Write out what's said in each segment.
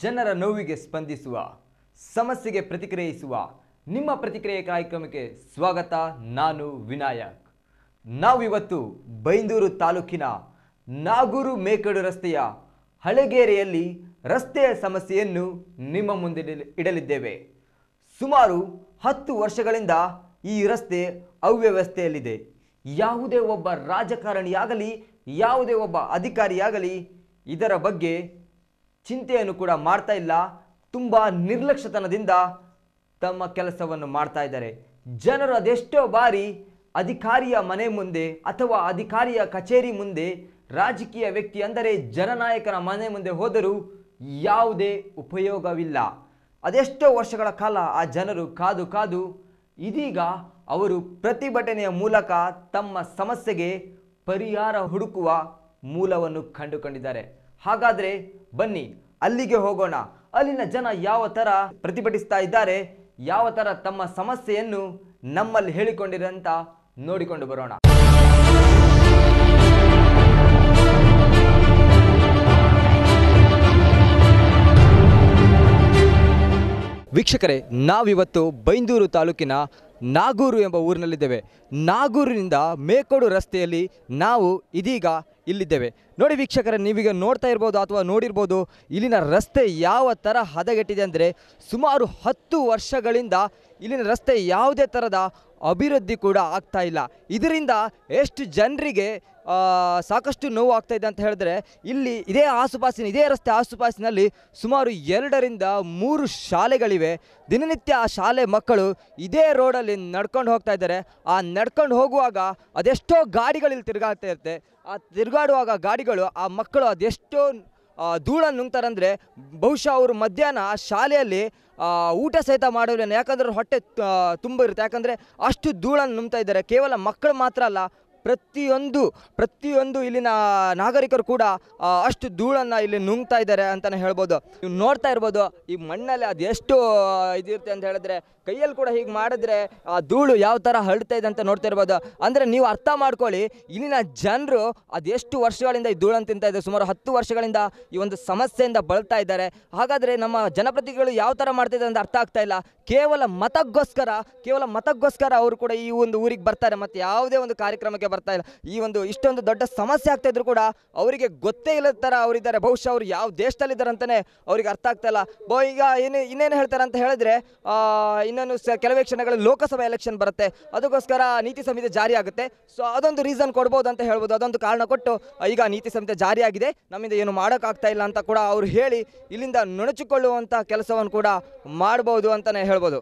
ಜನರ ನೋವಿಗೆ ಸ್ಪಂದಿಸುವ, ಸಮಸ್ಯೆಗೆ ಪ್ರತಿಕ್ರಿಯಿಸುವ ನಿಮ್ಮ ಪ್ರತಿಕ್ರಿಯೆ ಕಾರ್ಯಕ್ರಮಕ್ಕೆ ಸ್ವಾಗತ. ನಾನು ವಿನಾಯಕ್. ನಾವಿವತ್ತು ಬೈಂದೂರು ತಾಲೂಕಿನ ನಾಗೂರು ಮೇಕಡು ರಸ್ತೆಯ ಹಳೆಗೇರಿಯಲ್ಲಿ ರಸ್ತೆಯ ಸಮಸ್ಯೆಯನ್ನು ನಿಮ್ಮ ಮುಂದೆ ಇಡಲಿದ್ದೇವೆ. ಸುಮಾರು 10 ವರ್ಷಗಳಿಂದ ಈ ರಸ್ತೆ ಅವ್ಯವಸ್ಥೆಯಲ್ಲಿದೆ. ಯಾವುದೇ ಒಬ್ಬ ರಾಜಕಾರಣಿಯಾಗಲಿ, ಯಾವುದೇ ಒಬ್ಬ ಅಧಿಕಾರಿಯಾಗಲಿ ಇದರ ಬಗ್ಗೆ ಚಿಂತೆಯನ್ನು ಕೂಡ ಮಾಡ್ತಾ ಇಲ್ಲ. ತುಂಬ ನಿರ್ಲಕ್ಷ್ಯತನದಿಂದ ತಮ್ಮ ಕೆಲಸವನ್ನು ಮಾಡ್ತಾ ಇದ್ದಾರೆ. ಜನರು ಅದೆಷ್ಟೋ ಬಾರಿ ಅಧಿಕಾರಿಯ ಮನೆ ಮುಂದೆ ಅಥವಾ ಅಧಿಕಾರಿಯ ಕಚೇರಿ ಮುಂದೆ, ರಾಜಕೀಯ ವ್ಯಕ್ತಿ ಅಂದರೆ ಜನನಾಯಕನ ಮನೆ ಮುಂದೆ ಹೋದರೂ ಯಾವುದೇ ಉಪಯೋಗವಿಲ್ಲ. ಅದೆಷ್ಟೋ ವರ್ಷಗಳ ಕಾಲ ಆ ಜನರು ಕಾದು ಕಾದು ಇದೀಗ ಅವರು ಪ್ರತಿಭಟನೆಯ ಮೂಲಕ ತಮ್ಮ ಸಮಸ್ಯೆಗೆ ಪರಿಹಾರ ಹುಡುಕುವ ಮೂಲವನ್ನು ಕಂಡುಕೊಂಡಿದ್ದಾರೆ. ಹಾಗಾದರೆ ಬನ್ನಿ ಅಲ್ಲಿಗೆ ಹೋಗೋಣ. ಅಲ್ಲಿನ ಜನ ಯಾವ ಥರ ಪ್ರತಿಭಟಿಸ್ತಾ ಇದ್ದಾರೆ, ಯಾವ ಥರ ತಮ್ಮ ಸಮಸ್ಯೆಯನ್ನು ನಮ್ಮಲ್ಲಿ ಹೇಳಿಕೊಂಡಿರಂತ ನೋಡಿಕೊಂಡು ಬರೋಣ. ವೀಕ್ಷಕರೇ, ನಾವಿವತ್ತು ಬೈಂದೂರು ತಾಲೂಕಿನ ನಾಗೂರು ಎಂಬ ಊರಿನಲ್ಲಿದ್ದೇವೆ. ನಾಗೂರಿನಿಂದ ಮೇಕೋಡು ರಸ್ತೆಯಲ್ಲಿ ನಾವು ಇದೀಗ ಇಲ್ಲಿದ್ದೇವೆ. ನೋಡಿ ವೀಕ್ಷಕರೇ, ನೀವೀಗ ನೋಡ್ತಾ ಇರ್ಬೋದು ಅಥವಾ ನೋಡಿರ್ಬೋದು, ಇಲ್ಲಿನ ರಸ್ತೆ ಯಾವ ಥರ ಹದಗೆಟ್ಟಿದೆ ಅಂದರೆ ಸುಮಾರು 10 ವರ್ಷಗಳಿಂದ ಇಲ್ಲಿನ ರಸ್ತೆ ಯಾವುದೇ ಥರದ ಅಭಿವೃದ್ಧಿ ಕೂಡ ಆಗ್ತಾ ಇಲ್ಲ. ಇದರಿಂದ ಎಷ್ಟು ಜನರಿಗೆ ಸಾಕಷ್ಟು ನೋವು ಆಗ್ತಾ ಇದೆ ಅಂತ ಹೇಳಿದ್ರೆ, ಇಲ್ಲಿ ಇದೇ ರಸ್ತೆ ಆಸುಪಾಸಿನಲ್ಲಿ ಸುಮಾರು 2 ರಿಂದ 3 ಶಾಲೆಗಳಿವೆ. ದಿನನಿತ್ಯ ಆ ಶಾಲೆ ಮಕ್ಕಳು ಇದೇ ರೋಡಲ್ಲಿ ನಡ್ಕೊಂಡು ಹೋಗ್ತಾ ಇದ್ದಾರೆ. ಆ ನಡ್ಕೊಂಡು ಹೋಗುವಾಗ ಅದೆಷ್ಟೋ ಗಾಡಿಗಳಲ್ಲಿ ತಿರುಗಾಡ್ತಾ ಇರುತ್ತೆ. ಆ ತಿರುಗಾಡುವಾಗ ಗಾಡಿಗಳು ಆ ಮಕ್ಕಳು ಅದೆಷ್ಟೋ ಧೂಳನ್ನು ನುಂಗ್ತಾರಂದರೆ ಬಹುಶಃ ಅವರು ಮಧ್ಯಾಹ್ನ ಶಾಲೆಯಲ್ಲಿ ಊಟ ಸಹಿತ ಮಾಡೋಲ್ಲ. ಯಾಕಂದ್ರೆ ಹೊಟ್ಟೆ ತುಂಬಿರುತ್ತೆ. ಯಾಕಂದರೆ ಅಷ್ಟು ಧೂಳನ್ನು ನುಂಗ್ತಾ ಇದ್ದಾರೆ. ಕೇವಲ ಮಕ್ಕಳು ಮಾತ್ರ ಅಲ್ಲ, ಪ್ರತಿಯೊಂದು ಇಲ್ಲಿನ ನಾಗರಿಕರು ಕೂಡ ಅಷ್ಟು ಧೂಳನ್ನು ಇಲ್ಲಿ ನುಂಗ್ತಾ ಇದ್ದಾರೆ ಅಂತಲೇ ಹೇಳ್ಬೋದು. ನೀವು ನೋಡ್ತಾ ಇರ್ಬೋದು, ಈ ಮಣ್ಣಲ್ಲಿ ಅದೆಷ್ಟು ಇದಿರುತ್ತೆ ಅಂತ ಹೇಳಿದ್ರೆ, ಕೈಯಲ್ಲಿ ಕೂಡ ಹೀಗೆ ಮಾಡಿದ್ರೆ ಆ ಧೂಳು ಯಾವ ಥರ ಹರಡ್ತಾ ಇದೆ ಅಂತ ನೋಡ್ತಾ ಇರ್ಬೋದು. ಅಂದರೆ ನೀವು ಅರ್ಥ ಮಾಡ್ಕೊಳ್ಳಿ, ಇಲ್ಲಿನ ಜನರು ಅದೆಷ್ಟು ವರ್ಷಗಳಿಂದ ಈ ಧೂಳನ್ನು ತಿಂತಾ ಇದ್ದಾರೆ. ಸುಮಾರು 10 ವರ್ಷಗಳಿಂದ ಈ ಒಂದು ಸಮಸ್ಯೆಯಿಂದ ಬಳಲ್ತಾ ಇದ್ದಾರೆ. ಹಾಗಾದರೆ ನಮ್ಮ ಜನಪ್ರತಿನಿಧಿಗಳು ಯಾವ ಥರ ಮಾಡ್ತಿದ್ದಾರೆ ಅಂತ ಅರ್ಥ ಆಗ್ತಾ ಇಲ್ಲ. ಕೇವಲ ಮತಕ್ಕೋಸ್ಕರ ಅವರು ಕೂಡ ಈ ಒಂದು ಊರಿಗೆ ಬರ್ತಾರೆ, ಮತ್ತು ಯಾವುದೇ ಒಂದು ಕಾರ್ಯಕ್ರಮಕ್ಕೆ ಬರ್ತಾ ಇಲ್ಲ. ಈ ಒಂದು ಇಷ್ಟೊಂದು ದೊಡ್ಡ ಸಮಸ್ಯೆ ಆಗ್ತಾ ಇದ್ರು ಕೂಡ ಅವರಿಗೆ ಗೊತ್ತೇ ಇಲ್ಲದ ಥರ ಅವರಿದ್ದಾರೆ. ಬಹುಶಃ ಅವರು ಯಾವ ದೇಶದಲ್ಲಿದ್ದಾರೆ ಅಂತಲೇ ಅವ್ರಿಗೆ ಅರ್ಥ ಆಗ್ತಾ ಇಲ್ಲ. ಈಗ ಇನ್ನೇನು ಹೇಳ್ತಾರೆ ಅಂತ ಹೇಳಿದ್ರೆ, ಇನ್ನೊಂದು ಕೆಲವೇ ಕ್ಷಣಗಳಲ್ಲಿ ಲೋಕಸಭಾ ಎಲೆಕ್ಷನ್ ಬರುತ್ತೆ, ಅದಕ್ಕೋಸ್ಕರ ನೀತಿ ಸಂಹಿತೆ ಜಾರಿ ಆಗುತ್ತೆ. ಸೊ ಅದೊಂದು ರೀಸನ್ ಕೊಡ್ಬೋದು ಅಂತ ಹೇಳ್ಬೋದು. ಅದೊಂದು ಕಾರಣ ಕೊಟ್ಟು ಈಗ ನೀತಿ ಸಂಹಿತೆ ಜಾರಿಯಾಗಿದೆ, ನಮ್ಮಿಂದ ಏನು ಮಾಡೋಕ್ಕಾಗ್ತಾ ಇಲ್ಲ ಅಂತ ಕೂಡ ಅವರು ಹೇಳಿ ಇಲ್ಲಿಂದ ನುಣಚಿಕೊಳ್ಳುವಂಥ ಕೆಲಸವನ್ನು ಕೂಡ ಮಾಡ್ಬೋದು ಅಂತಲೇ ಹೇಳ್ಬೋದು.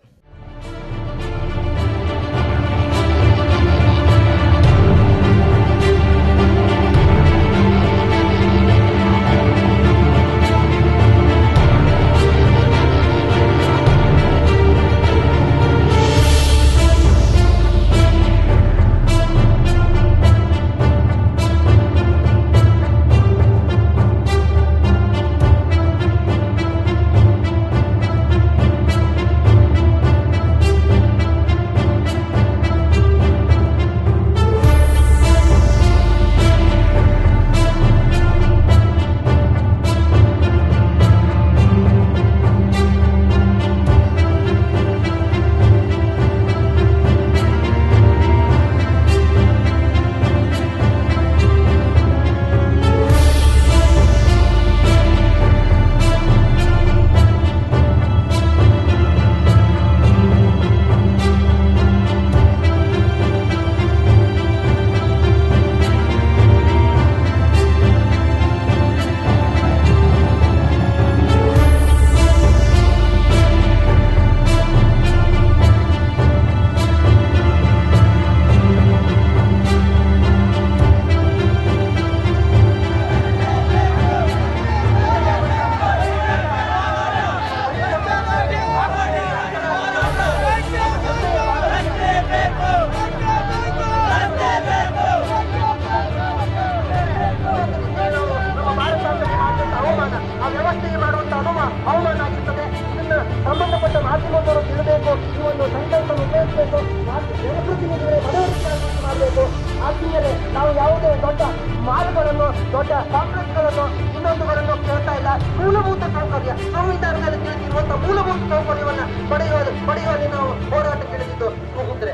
ನಾವು ಯಾವುದೇ ದೊಡ್ಡ ಮಾಲ್ಗಳನ್ನು, ದೊಡ್ಡ ಕಾಂಪ್ಲೆಕ್ಸ್ಗಳನ್ನು, ಇನ್ನೊಂದುಗಳನ್ನು ಕೇಳ್ತಾ ಇಲ್ಲ. ಮೂಲಭೂತ ಸೌಕರ್ಯ, ಸಂವಿಧಾನದಲ್ಲಿ ತಿಳಿಸಿರುವಂತಹ ಮೂಲಭೂತ ಸೌಕರ್ಯವನ್ನ ಪಡೆಯುವಲ್ಲಿ ನಾವು ಹೋರಾಟಕ್ಕಿಳಿದಿದ್ದು ಮುಗಿದ್ರೆ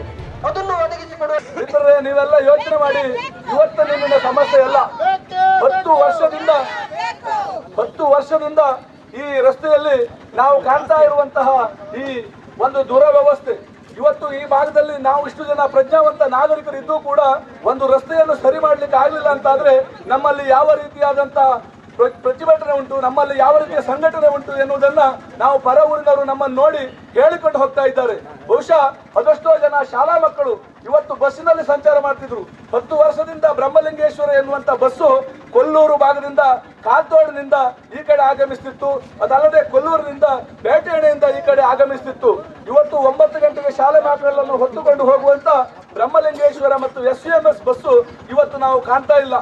ಅದನ್ನು ಒದಗಿಸಿಕೊಡುವ. ಮಿತ್ರರೇ, ನೀವೆಲ್ಲ ಯೋಚನೆ ಮಾಡಿ. ಇವತ್ತು ನಿಮ್ಮಿನ ಸಮಸ್ಯೆ ಅಲ್ಲ. 10 ವರ್ಷದಿಂದ ಈ ರಸ್ತೆಯಲ್ಲಿ ನಾವು ಕಾಣ್ತಾ ಇರುವಂತಹ ಈ ಒಂದು ದುರವ್ಯವಸ್ಥೆ, ಇವತ್ತು ಈ ಭಾಗದಲ್ಲಿ ನಾವು ಇಷ್ಟು ಜನ ಪ್ರಜ್ಞಾವಂತ ನಾಗರಿಕರು ಇದ್ದು ಕೂಡ ಒಂದು ರಸ್ತೆಯನ್ನು ಸರಿ ಮಾಡ್ಲಿಕ್ಕೆ ಆಗ್ಲಿಲ್ಲ ಅಂತಾದ್ರೆ ನಮ್ಮಲ್ಲಿ ಯಾವ ರೀತಿಯಾದಂತಹ ಪ್ರತಿಭಟನೆ ಉಂಟು, ನಮ್ಮಲ್ಲಿ ಯಾವ ರೀತಿಯ ಸಂಘಟನೆ ಉಂಟು ಎನ್ನುವುದನ್ನ ನಾವು ಪರ ಊರಿನವರು ನಮ್ಮನ್ನು ನೋಡಿ ಹೇಳಿಕೊಂಡು ಹೋಗ್ತಾ ಇದ್ದಾರೆ. ಬಹುಶಃ ಅದೆಷ್ಟೋ ಜನ ಶಾಲಾ ಮಕ್ಕಳು ಇವತ್ತು ಬಸ್ಸಿನಲ್ಲಿ ಸಂಚಾರ ಮಾಡ್ತಿದ್ರು. 10 ವರ್ಷದಿಂದ ಬ್ರಹ್ಮಲಿಂಗೇಶ್ವರ ಎನ್ನುವಂತ ಬಸ್ಸು ಕೊಲ್ಲೂರು ಭಾಗದಿಂದ, ಕಾಲ್ತೋಡಿನಿಂದ ಈ ಕಡೆ ಆಗಮಿಸ್ತಿತ್ತು. ಅದಲ್ಲದೆ ಕೊಲ್ಲೂರಿನಿಂದ, ಬೇಟೆಯಣೆಯಿಂದ ಈ ಕಡೆ ಆಗಮಿಸ್ತಿತ್ತು. ಇವತ್ತು 9 ಗಂಟೆಗೆ ಶಾಲೆ ಮಕ್ಕಳನ್ನು ಹೊತ್ತುಕೊಂಡು ಹೋಗುವಂತ ಬ್ರಹ್ಮಲಿಂಗೇಶ್ವರ ಮತ್ತು SUMS ಬಸ್ಸು ಇವತ್ತು ನಾವು ಕಾಣ್ತಾ ಇಲ್ಲ.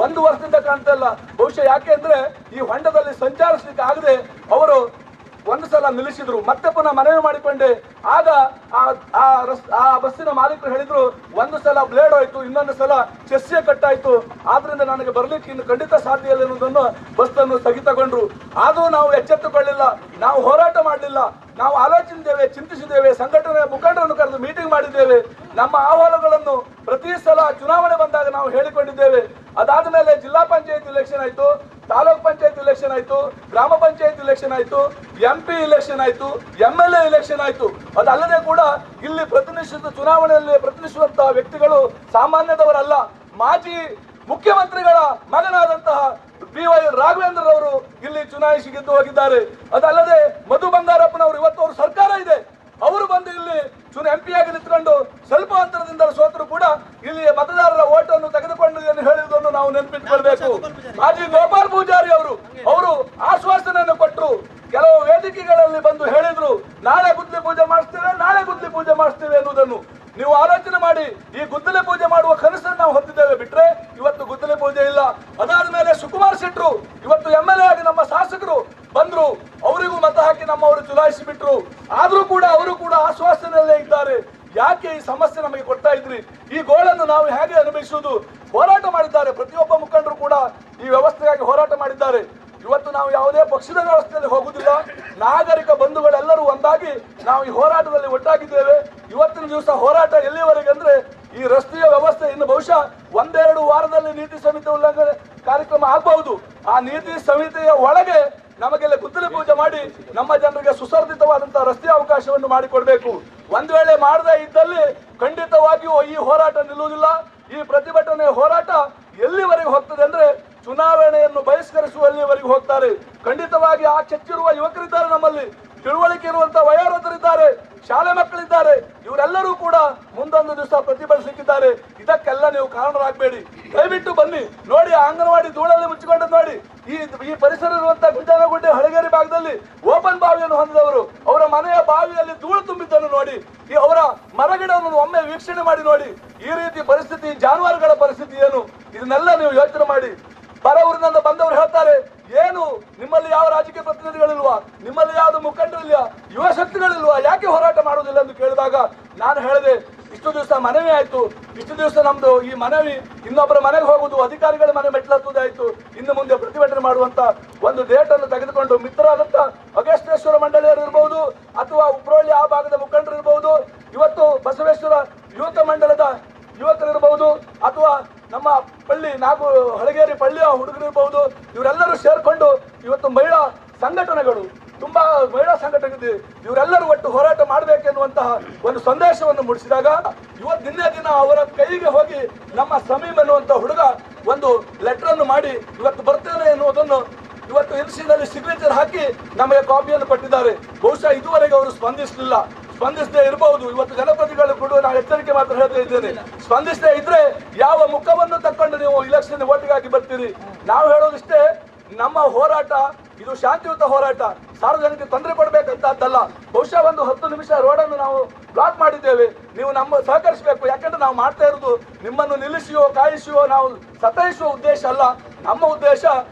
1 ವರ್ಷದಿಂದ ಕಾಣ್ತಾ ಇಲ್ಲ. ಬಹುಶಃ ಯಾಕೆ ಅಂದ್ರೆ ಈ ಹೊಂಡದಲ್ಲಿ ಸಂಚರಿಸಲಿಕ್ಕೆ ಆಗದೆ ಅವರು ಒಂದು ಸಲ ನಿಲ್ಲಿಸಿದ್ರು. ಮತ್ತೆ ಪುನಃ ಮನವಿ ಮಾಡಿಕೊಂಡೆ. ಆಗ ಆ ಬಸ್ಸಿನ ಮಾಲೀಕರು ಹೇಳಿದ್ರು, ಒಂದು ಸಲ ಬ್ಲೇಡ್ ಹೋಯ್ತು, ಇನ್ನೊಂದು ಸಲ ಚೆಸ್ಸಿಯ ಕಟ್ಟಾಯ್ತು, ಆದ್ರಿಂದ ನನಗೆ ಬರ್ಲಿಕ್ಕೆ ಇನ್ನು ಖಂಡಿತ ಸಾಧ್ಯ ಇಲ್ಲ ಎನ್ನುವುದನ್ನು ಬಸ್ಸನ್ನು ಸ್ಥಗಿತಗೊಂಡ್ರು. ಆದರೂ ನಾವು ಎಚ್ಚೆತ್ತುಕೊಳ್ಳಿಲ್ಲ, ನಾವು ಹೋರಾಟ ಮಾಡಲಿಲ್ಲ, ನಾವು ಆಲೋಚಿಸಿದ್ದೇವೆ, ಚಿಂತಿಸಿದ್ದೇವೆ, ಸಂಘಟನೆಯ ಮುಖಂಡರನ್ನು ಕರೆದು ಮೀಟಿಂಗ್ ಮಾಡಿದ್ದೇವೆ. ನಮ್ಮ ಅಹವಾಲುಗಳನ್ನು ಪ್ರತಿ ಸಲ ಚುನಾವಣೆ ಬಂದಾಗ ನಾವು ಹೇಳಿಕೊಂಡಿದ್ದೇವೆ. ಅದಾದ ಮೇಲೆ ಜಿಲ್ಲಾ ಪಂಚಾಯತ್ ಇಲೆಕ್ಷನ್ ಆಯ್ತು, ತಾಲೂಕ್ ಪಂಚಾಯತ್ ಇಲೆಕ್ಷನ್ ಆಯ್ತು, ಗ್ರಾಮ ಪಂಚಾಯತ್ ಇಲೆಕ್ಷನ್ ಆಯ್ತು, MP ಇಲೆಕ್ಷನ್ ಆಯ್ತು, MLA ಇಲೆಕ್ಷನ್ ಆಯ್ತು. ಅದಲ್ಲದೆ ಕೂಡ ಇಲ್ಲಿ ಚುನಾವಣೆಯಲ್ಲಿ ಪ್ರತಿನಿಧಿಸುವಂತಹ ವ್ಯಕ್ತಿಗಳು ಸಾಮಾನ್ಯದವರಲ್ಲ. ಮಾಜಿ ಮುಖ್ಯಮಂತ್ರಿಗಳ ಮಗನಾದಂತಹ BY ರಾಘವೇಂದ್ರರವರು ಇಲ್ಲಿ ಚುನಾಯಿಸಿ ಗೆದ್ದು ಹೋಗಿದ್ದಾರೆ. ಅದಲ್ಲದೆ ಮಧು ಬಂಗಾರಪ್ಪನವರು, ಇವತ್ತು ಅವರು ಸರ್ಕಾರ ಇದೆ, ಅವರು ಬಂದು ಇಲ್ಲಿ MP ಆಗಿ ನಿಂತ್ಕೊಂಡು ಸ್ವಲ್ಪ ಅಂತರದಿಂದ ಸೋತರು ಕೂಡ ಇಲ್ಲಿ ಮತದಾರರ ಓಟನ್ನು ತೆಗೆದುಕೊಂಡು ಎಂದು ಹೇಳುವುದನ್ನು ನಾವು ನೆನಪಿಟ್ಟುಕೊಳ್ಬೇಕು. ಮಾಜಿ ಗೋಪಾಲ್ ಪೂಜಾರಿ ಅವರು ಆಶ್ವಾಸನೆಯನ್ನು ಕೊಟ್ಟರು. ಕೆಲವು ವೇದಿಕೆಗಳಲ್ಲಿ ಬಂದು ಹೇಳಿದ್ರು, ನಾಳೆ ಗುದ್ದಲಿ ಪೂಜೆ ಮಾಡಿಸ್ತೇವೆ ಎನ್ನುವುದನ್ನು ನೀವು ಆಲೋಚನೆ ಮಾಡಿ. ಈ ಗುದ್ದಲಿ ಪೂಜೆ ಮಾಡುವ ಕನಸನ್ನು ನಾವು ಹೊಂದಿದ್ದೇವೆ, ಬಿಟ್ರೆ ಇವತ್ತು ಗುದ್ದಲಿ ಪೂಜೆ ಇಲ್ಲ. ಅದಾದ ಮೇಲೆ ಸುಕುಮಾರ್ ಶೆಟ್ರು ಇವತ್ತು MLA ಆಗಿ ನಮ್ಮ ಶಾಸಕರು ಬಂದ್ರು, ಅವರಿಗೂ ಮತ ಹಾಕಿ ನಮ್ಮವರು ಚುನಾಯಿಸಿ ಬಿಟ್ರು. ಆದ್ರೂ ಕೂಡ ಅವರು ಕೂಡ ಆಶ್ವಾಸನೆಯಲ್ಲೇ ಇದ್ದಾರೆ. ಯಾಕೆ ಈ ಸಮಸ್ಯೆ ನಮಗೆ ಕೊಡ್ತಾ ಇದ್ರಿ? ಈ ಗೋಳನ್ನು ನಾವು ಹೇಗೆ ಅನುಭವಿಸುವುದು? ಹೋರಾಟ ಮಾಡಿದ್ದಾರೆ, ಪ್ರತಿಯೊಬ್ಬ ಮುಖಂಡರು ಕೂಡ ಈ ವ್ಯವಸ್ಥೆಗಾಗಿ ಹೋರಾಟ ಮಾಡಿದ್ದಾರೆ. ಇವತ್ತು ನಾವು ಯಾವುದೇ ಪಕ್ಷದ ವ್ಯವಸ್ಥೆಯಲ್ಲಿ ಹೋಗುವುದಿಲ್ಲ. ನಾಗರಿಕ ಬಂಧುಗಳೆಲ್ಲರೂ ಒಂದಾಗಿ ನಾವು ಈ ಹೋರಾಟದಲ್ಲಿ ಒಟ್ಟಾಗಿದ್ದೇವೆ. ಇವತ್ತಿನ ದಿವಸ ಹೋರಾಟ ಎಲ್ಲಿವರೆಗೆ ಅಂದ್ರೆ ಈ ರಸ್ತೆಯ ವ್ಯವಸ್ಥೆ ಇನ್ನು ಬಹುಶಃ 1-2 ವಾರದಲ್ಲಿ ನೀತಿ ಸಂಹಿತೆ ಉಲ್ಲಂಘನೆ ಕಾರ್ಯಕ್ರಮ ಆಗಬಹುದು. ಆ ನೀತಿ ಸಂಹಿತೆಯ ಒಳಗೆ ನಮಗೆಲ್ಲ ಗುದ್ದಲಿ ಪೂಜೆ ಮಾಡಿ ನಮ್ಮ ಜನರಿಗೆ ಸುಸರ್ಜಿತವಾದಂತಹ ರಸ್ತೆ ಅವಕಾಶವನ್ನು ಮಾಡಿಕೊಡ್ಬೇಕು. ಒಂದು ವೇಳೆ ಮಾಡದೇ ಇದ್ದಲ್ಲಿ ಖಂಡಿತವಾಗಿಯೂ ಈ ಹೋರಾಟ ನಿಲ್ಲುವುದಿಲ್ಲ. ಈ ಪ್ರತಿಭಟನೆ ಹೋರಾಟ ಎಲ್ಲಿವರೆಗೆ ಹೋಗ್ತದೆ ಅಂದ್ರೆ ಚುನಾವಣೆಯನ್ನು ಬಹಿಷ್ಕರಿಸುವಲ್ಲಿವರೆಗೆ ಹೋಗ್ತಾರೆ. ಖಂಡಿತವಾಗಿ ಆ ಚೆಚ್ಚಿರುವ ಯುವಕರಿದ್ದಾರೆ, ನಮ್ಮಲ್ಲಿ ತಿಳುವಳಿಕೆ ಇರುವಂತಹ ವಯೋವೃದ್ಧರಿದ್ದಾರೆ, ಶಾಲೆ ಮಕ್ಕಳಿದ್ದಾರೆ. ಇವರೆಲ್ಲರೂ ಕೂಡ ಮುಂದೊಂದು ದಿವಸ ಪ್ರತಿಭಟಿಸಲಿಕ್ಕಿದ್ದಾರೆ. ಇದಕ್ಕೆಲ್ಲ ನೀವು ಕಾರಣರಾಗಬೇಡಿ. ದಯವಿಟ್ಟು ಬನ್ನಿ ನೋಡಿ, ಆ ಅಂಗನವಾಡಿ ಧೂಳಲ್ಲಿ ಮುಚ್ಚಿಕೊಂಡು ನೋಡಿ. ಈ ಪರಿಸರ ಇರುವಂತಹ ಗುಂಜಾನಗುಡ್ಡೆ ಹಳಗೇರಿ ಭಾಗದಲ್ಲಿ ಓಪನ್ ಬಾವಿಯನ್ನು ಹೊಂದಿದವರು, ಅವರ ಮನೆಯ ಬಾವಿಯಲ್ಲಿ ಧೂಳು ತುಂಬಿದ್ದನ್ನು ನೋಡಿ, ಅವರ ಮರಗಿಡವನ್ನು ಒಮ್ಮೆ ವೀಕ್ಷಣೆ ಮಾಡಿ ನೋಡಿ. ಈ ರೀತಿ ಪರಿಸ್ಥಿತಿ, ಜಾನುವಾರುಗಳ ಪರಿಸ್ಥಿತಿ ಏನು, ಇದನ್ನೆಲ್ಲ ನೀವು ಯೋಚನೆ ಮಾಡಿ. ಪರ ಊರಿನಿಂದ ಬಂದವರು ಹೇಳ್ತಾರೆ, ಏನು ನಿಮ್ಮಲ್ಲಿ ಯಾವ ರಾಜಕೀಯ ಪ್ರತಿನಿಧಿಗಳಿಲ್ವಾ, ನಿಮ್ಮಲ್ಲಿ ಯಾವುದು ಮುಖಂಡರಿಲ್ಲ, ಯುವ ಶಕ್ತಿಗಳಿಲ್ವಾ, ಯಾಕೆ ಹೋರಾಟ ಮಾಡುವುದಿಲ್ಲ ಎಂದು ಕೇಳಿದಾಗ ನಾನು ಹೇಳಿದೆ, ಇಷ್ಟು ದಿವಸ ಮನವಿ ಆಯ್ತು, ಇಷ್ಟು ದಿವಸ ನಮ್ದು ಈ ಮನವಿ ಇನ್ನೊಬ್ಬರ ಮನೆಗೆ ಹೋಗುವುದು, ಅಧಿಕಾರಿಗಳ ಮನೆ ಮೆಟ್ಲತ್ತುದಾಯ್ತು, ಇನ್ನು ಮುಂದೆ ಪ್ರತಿಭಟನೆ ಮಾಡುವಂತ ಒಂದು ಡೇಟ್ ಅನ್ನು ತೆಗೆದುಕೊಂಡು ಮಿತ್ರರಾದಂತ ಅಗಸ್ಟೇಶ್ವರ ಮಂಡಳಿಯರು ಇರಬಹುದು, ಅಥವಾ ಉಬ್ರೋಳಿ ಆ ಭಾಗದ ಮುಖಂಡರು ಇರಬಹುದು, ಇವತ್ತು ಬಸವೇಶ್ವರ ಯುವಕ ಮಂಡಲದ ಯುವಕರಿರಬಹುದು, ಅಥವಾ ನಮ್ಮ ಹಳಗೇರಿ ಪಳ್ಳಿಯ ಹುಡುಗರಿರಬಹುದು, ಇವರೆಲ್ಲರೂ ಸೇರ್ಕೊಂಡು ಇವತ್ತು ಮಹಿಳಾ ಸಂಘಟನೆಗಳು, ತುಂಬಾ ಮಹಿಳಾ ಸಂಘಟನೆ, ಇವರೆಲ್ಲರೂ ಒಟ್ಟು ಹೋರಾಟ ಮಾಡಬೇಕೆನ್ನುವಂತಹ ಒಂದು ಸಂದೇಶವನ್ನು ಮೂಡಿಸಿದಾಗ ಇವತ್ತು ದಿನ ಅವರ ಕೈಗೆ ಹೋಗಿ ನಮ್ಮ ಸಮೀಮ್ ಎನ್ನುವಂತ ಹುಡುಗ ಒಂದು ಲೆಟರ್ ಅನ್ನು ಮಾಡಿ ಇವತ್ತು ಬರ್ತೇನೆ ಎನ್ನುವುದನ್ನು ಇವತ್ತು ಎಲ್ಸಿನಲ್ಲಿ ಸಿಗ್ನೇಚರ್ ಹಾಕಿ ನಮಗೆ ಕಾಪಿಯನ್ನು ಕೊಟ್ಟಿದ್ದಾರೆ. ಬಹುಶಃ ಇದುವರೆಗೆ ಅವರು ಸ್ಪಂದಿಸದೇ ಇರಬಹುದು. ಇವತ್ತು ಜನಪ್ರತಿನಿಧಿಗಳು ಕೂಡ ನಾನು ಎಚ್ಚರಿಕೆ ಮಾತ್ರ ಹೇಳ್ತಾ ಇದ್ದೇನೆ, ಸ್ಪಂದಿಸದೇ ಇದ್ರೆ ಯಾವ ಮುಖವನ್ನು ತಕ್ಕೊಂಡು ನೀವು ಇಲೆಕ್ಷನ್ ಓಟಿಗಾಗಿ ಬರ್ತೀರಿ. ನಾವು ಹೇಳೋದಿಷ್ಟೇ, ನಮ್ಮ ಹೋರಾಟ ಇದು ಶಾಂತಿಯುತ ಹೋರಾಟ, ಸಾರ್ವಜನಿಕ ತೊಂದರೆ ಕೊಡಬೇಕಂತದ್ದಲ್ಲ. ಬಹುಶಃ ಒಂದು 10 ನಿಮಿಷ ರೋಡನ್ನು ನಾವು ಬ್ಲಾಕ್ ಮಾಡಿದ್ದೇವೆ, ನೀವು ನಮ್ಮ ಸಹಕರಿಸಬೇಕು. ಯಾಕಂದ್ರೆ ನಾವು ಮಾಡ್ತಾ ಇರೋದು ನಿಮ್ಮನ್ನು ನಿಲ್ಲಿಸಿಯೋ ಕಾಯಿಸಿಯೋ ನಾವು ಸತಾಯಿಸುವ ಉದ್ದೇಶ ಅಲ್ಲ. ನಮ್ಮ ಉದ್ದೇಶ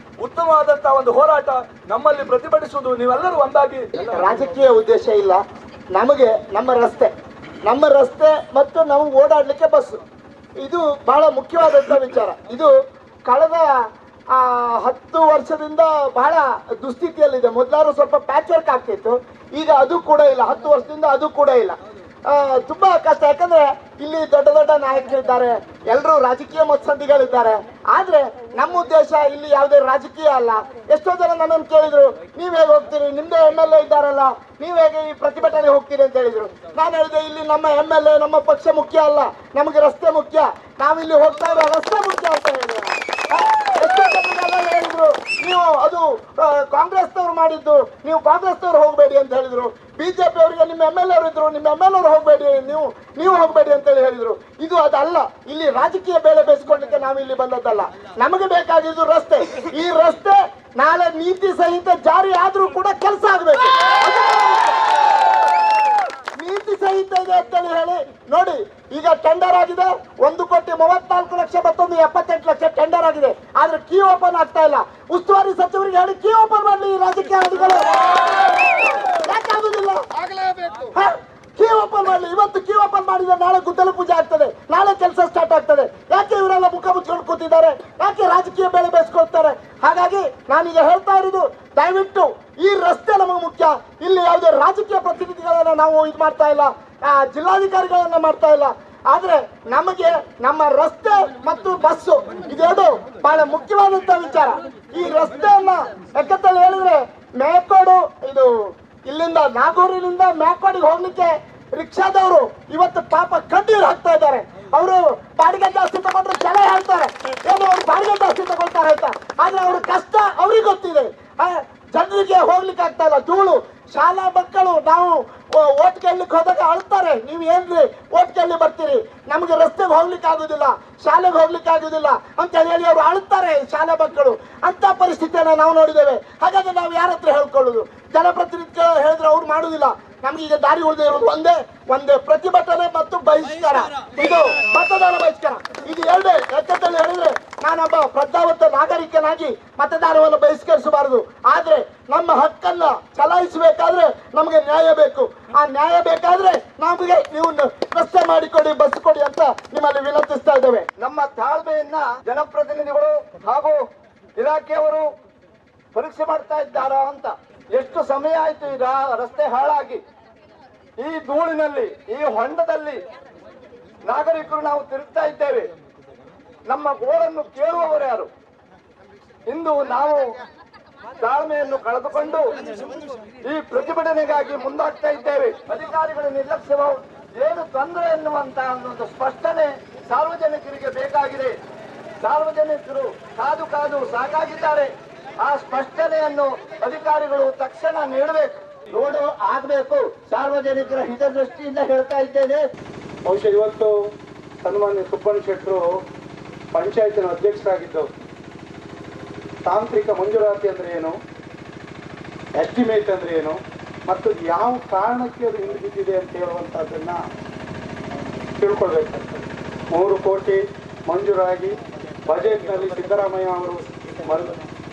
ಉತ್ತಮವಾದಂತಹ ಒಂದು ಹೋರಾಟ, ನಮ್ಮಲ್ಲಿ ಪ್ರತಿಭಟಿಸುವುದು, ನೀವೆಲ್ಲರೂ ಒಂದಾಗಿ. ರಾಜಕೀಯ ಉದ್ದೇಶ ಇಲ್ಲ ನಮಗೆ. ನಮ್ಮ ರಸ್ತೆ ಮತ್ತು ನಾವು ಓಡಾಡ್ಲಿಕ್ಕೆ ಬಸ್ಸು, ಇದು ಬಹಳ ಮುಖ್ಯವಾದಂಥ ವಿಚಾರ. ಇದು ಕಳೆದ 10 ವರ್ಷದಿಂದ ಬಹಳ ದುಸ್ಥಿತಿಯಲ್ಲಿದೆ. ಮೊದಲಾದ್ರು ಸ್ವಲ್ಪ ಪ್ಯಾಚ್ ವರ್ಕ್ ಆಗ್ತಿತ್ತು, ಈಗ ಅದು ಕೂಡ ಇಲ್ಲ. 10 ವರ್ಷದಿಂದ ಅದು ಕೂಡ ಇಲ್ಲ. ತುಂಬಾ ಕಷ್ಟ. ಯಾಕಂದ್ರೆ ಇಲ್ಲಿ ದೊಡ್ಡ ದೊಡ್ಡ ನಾಯಕರಿದ್ದಾರೆ, ಎಲ್ಲರೂ ರಾಜಕೀಯ ಮತ್ಸದ್ದಿಗಳಿದ್ದಾರೆ. ಆದ್ರೆ ನಮ್ಮ ಉದ್ದೇಶ ಇಲ್ಲಿ ಯಾವುದೇ ರಾಜಕೀಯ ಅಲ್ಲ. ಎಷ್ಟೋ ಜನ ನನ್ನನ್ನು ಕೇಳಿದ್ರು, ನೀವ್ ಹೇಗೆ ಹೋಗ್ತೀರಿ, ನಿಮ್ದೇ MLA ಇದ್ದಾರಲ್ಲ, ನೀವ್ ಹೇಗೆ ಈ ಪ್ರತಿಭಟನೆ ಹೋಗ್ತೀರಿ ಅಂತ ಹೇಳಿದ್ರು. ನಾನು ಹೇಳಿದೆ, ಇಲ್ಲಿ ನಮ್ಮ MLA ನಮ್ಮ ಪಕ್ಷ ಮುಖ್ಯ ಅಲ್ಲ, ನಮಗೆ ರಸ್ತೆ ಮುಖ್ಯ. ನಾವಿಲ್ಲಿ ಹೋಗ್ತಾ ಇರೋ ರಸ್ತೆ ಮುಖ್ಯ ಅಂತ ಹೇಳಿದ್ರು. ಎಷ್ಟೋ ಜನ ಹೇಳಿದ್ರು, ನೀವು ಅದು ಕಾಂಗ್ರೆಸ್ನವ್ರು ಮಾಡಿದ್ದು, ನೀವು ಕಾಂಗ್ರೆಸ್ನವ್ರು ಹೋಗ್ಬೇಡಿ ಅಂತ ಹೇಳಿದ್ರು. ಬಿಜೆಪಿ ಅವರಿಗೆ ನಿಮ್ಮ MLA ಅವರು ಇದ್ರು, ನಿಮ್ಮ MLA ಅವರು ಹೋಗ್ಬೇಡಿ, ನೀವು ಹೋಗ್ಬೇಡಿ ಅಂತ ಹೇಳಿದ್ರು. ಇದು ಅದಲ್ಲ. ಇಲ್ಲಿ ರಾಜಕೀಯ ಬೇಳೆ ಬೇಯಿಸ್ಕೊಳ್ಳಿಕ್ಕೆ ನಾವು ಇಲ್ಲಿ ಬಂದದ್ದಲ್ಲ. ನಮಗೆ ಬೇಕಾಗಿದ್ದು ರಸ್ತೆ. ಈ ರಸ್ತೆ ನಾಳೆ ನೀತಿ ಸಂಹಿತೆ ಜಾರಿ ಆದ್ರೂ ಕೂಡ ಕೆಲಸ ಆಗ್ಬೇಕು. ನೀತಿ ಸಂಹಿತೆ ಇದೆ ಅಂತೇಳಿ ಹೇಳಿ ನೋಡಿ, ಈಗ ಟೆಂಡರ್ ಆಗಿದೆ 1,34,00,000, ಮತ್ತೊಂದು 78 ಲಕ್ಷ ಟೆಂಡರ್ ಆಗಿದೆ. ಆದ್ರೆ ಕೀ ಓಪನ್ ಆಗ್ತಾ ಇಲ್ಲ. ಉಸ್ತುವಾರಿ ಸಚಿವರಿಗೆ ಹೇಳಿ ಕೀ ಓಪನ್ ಮಾಡಲಿ ಈ ರಾಜಕೀಯವಾದಿಗಳು. ಯಾಕೆ ಆಗುದಿಲ್ಲ? ಕೀ ಓಪನ್ ಮಾಡಲಿ. ಇವತ್ತು ಕೀ ಓಪನ್ ಮಾಡಿದ್ರೆ ನಾಳೆ ಗುದ್ದಲಿ ಪೂಜೆ ಆಗ್ತದೆ, ನಾಳೆ ಕೆಲಸ ಸ್ಟಾರ್ಟ್ ಆಗ್ತದೆ. ಯಾಕೆ ಇವರೆಲ್ಲ ಮುಖ ಮುಚ್ಕೊಂಡು ಕೂತಿದ್ದಾರೆ? ಯಾಕೆ ರಾಜಕೀಯ ಬೇಳೆ ಬೇಯಿಸ್ಕೊಳ್ತಾರೆ? ಹಾಗಾಗಿ ನಾನೀಗ ಹೇಳ್ತಾ ಇರೋದು, ದಯವಿಟ್ಟು ಈ ರಸ್ತೆ ನಮಗೆ ಮುಖ್ಯ. ಇಲ್ಲಿ ಯಾವುದೇ ರಾಜಕೀಯ ಪ್ರತಿನಿಧಿಗಳನ್ನ ನಾವು ಇದು ಮಾಡ್ತಾ ಇಲ್ಲ, ಜಿಲ್ಲಾಧಿಕಾರಿಗಳನ್ನ ಮಾಡ್ತಾ ಇಲ್ಲ. ಆದ್ರೆ ನಮಗೆ ನಮ್ಮ ರಸ್ತೆ ಮತ್ತು ಬಸ್ಸು ಇದೆರಡು ಬಹಳ ಮುಖ್ಯವಾದಂತ ವಿಚಾರ. ಈ ರಸ್ತೆಯನ್ನ ಯಾಕಂತೇಳಿ ಹೇಳಿದ್ರೆ, ಮೇಕೋಡು ಇದು ಇಲ್ಲಿಂದ ನಾಗೂರಿನಿಂದ ಮೇಕೋಡಿಗೆ ಹೋಗ್ಲಿಕ್ಕೆ ರಿಕ್ಷಾದವರು ಇವತ್ತು ಪಾಪ ಕಣ್ಣೀರು ಹಾಕ್ತಾ ಇದ್ದಾರೆ. ಅವರು ಬಾಡಿಗೆ ಜಾಸ್ತಿ ತಗೊಂಡ್ರೆ ಜನ ಹೇಳ್ತಾರೆ, ಏನು ಅವ್ರು ಬಾಡಿಗೆ ಜಾಸ್ತಿ ತಗೊಳ್ತಾರೆ ಅಂತ. ಆದ್ರೆ ಅವ್ರ ಕಷ್ಟ ಅವ್ರಿಗೆ ಗೊತ್ತಿದೆ. ಜನರಿಗೆ ಹೋಗ್ಲಿಕ್ಕೆ ಆಗ್ತಾ ಇಲ್ಲ. ಧೂಳು. ಶಾಲಾ ಮಕ್ಕಳು ನಾವು ಓಟ್ ಕೇಳಲಿಕ್ಕೆ ಹೋದಾಗ ಅಳ್ತಾರೆ, ನೀವು ಏನ್ರಿ ಓಟ್ ಕೇಳಿ ಬರ್ತೀರಿ, ನಮಗೆ ರಸ್ತೆಗೆ ಹೋಗ್ಲಿಕ್ಕೆ ಆಗುದಿಲ್ಲ, ಶಾಲೆಗೆ ಹೋಗ್ಲಿಕ್ಕೆ ಆಗುದಿಲ್ಲ ಅಂತ ಹೇಳಿ ಅವ್ರು ಅಳ್ತಾರೆ ಶಾಲಾ ಮಕ್ಕಳು. ಅಂತ ಪರಿಸ್ಥಿತಿಯನ್ನ ನಾವು ನೋಡಿದ್ದೇವೆ. ಹಾಗಾದ್ರೆ ನಾವು ಯಾರ ಹತ್ರ ಹೇಳ್ಕೊಳ್ಳುದು? ಜನಪ್ರತಿನಿಧಿಗಳು ಹೇಳಿದ್ರೆ ಅವ್ರು ಮಾಡುದಿಲ್ಲ. ನಮ್ಗೆ ಈಗ ದಾರಿ ಉಳಿದೇ ಇರೋದು ಒಂದೇ ಪ್ರತಿಭಟನೆ ಮತ್ತು ಬಹಿಷ್ಕಾರ. ಇದು ಮತದಾನ ಬಹಿಷ್ಕಾರ. ಇದು ಎರಡೇ. ಯಾಕಂತೇಳಿ ಹೇಳಿದ್ರೆ, ನಾನೊಬ್ಬ ಪ್ರಜ್ಞಾವಂತ ನಾಗರಿಕನಾಗಿ ಮತದಾನವನ್ನು ಬಹಿಷ್ಕರಿಸಬಾರದು. ಆದ್ರೆ ನಮ್ಮ ಹಕ್ಕನ್ನ ಚಲಾಯಿಸಬೇಕಾದ್ರೆ ನಮಗೆ ನ್ಯಾಯ ಬೇಕು. ಆ ನ್ಯಾಯ ಬೇಕಾದ್ರೆ ನಮಗೆ ನೀವು ರಸ್ತೆ ಮಾಡಿಕೊಡಿ, ಬಸ್ ಕೊಡಿ ಅಂತ ನಿಮ್ಮಲ್ಲಿ ವಿನಂತಿಸ್ತಾ ಇದ್ದೇವೆ. ನಮ್ಮ ತಾಳ್ಮೆಯನ್ನ ಜನಪ್ರತಿನಿಧಿಗಳು ಹಾಗೂ ಇಲಾಖೆಯವರು ಪರೀಕ್ಷೆ ಮಾಡ್ತಾ ಇದ್ದಾರಾ ಅಂತ. ಎಷ್ಟು ಸಮಯ ಆಯ್ತು ಈಗ ರಸ್ತೆ ಹಾಳಾಗಿ, ಈ ಧೂಳಿನಲ್ಲಿ, ಈ ಹೊಂಡದಲ್ಲಿ ನಾಗರಿಕರು ನಾವು ತಿರುಗ್ತಾ ಇದ್ದೇವೆ. ನಮ್ಮ ಗೋಳನ್ನು ಕೇಳುವವರು ಯಾರು? ಇಂದು ನಾವು ತಾಳ್ಮೆಯನ್ನು ಕಳೆದುಕೊಂಡು ಈ ಪ್ರತಿಭಟನೆಗಾಗಿ ಮುಂದಾಗ್ತಾ ಇದ್ದೇವೆ. ಅಧಿಕಾರಿಗಳ ನಿರ್ಲಕ್ಷ್ಯವು ಏನು ತೊಂದರೆ ಎನ್ನುವಂತ ಒಂದು ಸ್ಪಷ್ಟನೆ ಸಾರ್ವಜನಿಕರಿಗೆ ಬೇಕಾಗಿದೆ. ಸಾರ್ವಜನಿಕರು ಕಾದು ಸಾಕಾಗಿದ್ದಾರೆ. ಆ ಸ್ಪಷ್ಟನೆಯನ್ನು ಅಧಿಕಾರಿಗಳು ತಕ್ಷಣ ನೀಡಬೇಕು. ರೋಡು ಆಗಬೇಕು. ಸಾರ್ವಜನಿಕರ ಹಿತದೃಷ್ಟಿಯಿಂದ ಹೇಳ್ತಾ ಇದ್ದೇನೆ. ಬಹುಶಃ ಇವತ್ತು ಸನ್ಮಾನ್ಯ ಸುಬ್ಬಣ್ಣ ಶೆಟ್ಟರು ಪಂಚಾಯತಿನ ಅಧ್ಯಕ್ಷರಾಗಿದ್ದವು. ತಾಂತ್ರಿಕ ಮಂಜೂರಾತಿ ಅಂದ್ರೆ ಏನು, ಎಸ್ಟಿಮೇಟ್ ಅಂದ್ರೆ ಏನು, ಮತ್ತು ಯಾವ ಕಾರಣಕ್ಕೆ ಅದು ಹಿಂದೆ ಬಿದ್ದಿದೆ ಅಂತ ಹೇಳುವಂತಹದ್ದನ್ನ ತಿಳ್ಕೊಳ್ಬೇಕಾಗ್ತದೆ. 3 ಕೋಟಿ ಮಂಜೂರಾಗಿ ಬಜೆಟ್ನಲ್ಲಿ ಸಿದ್ದರಾಮಯ್ಯ ಅವರು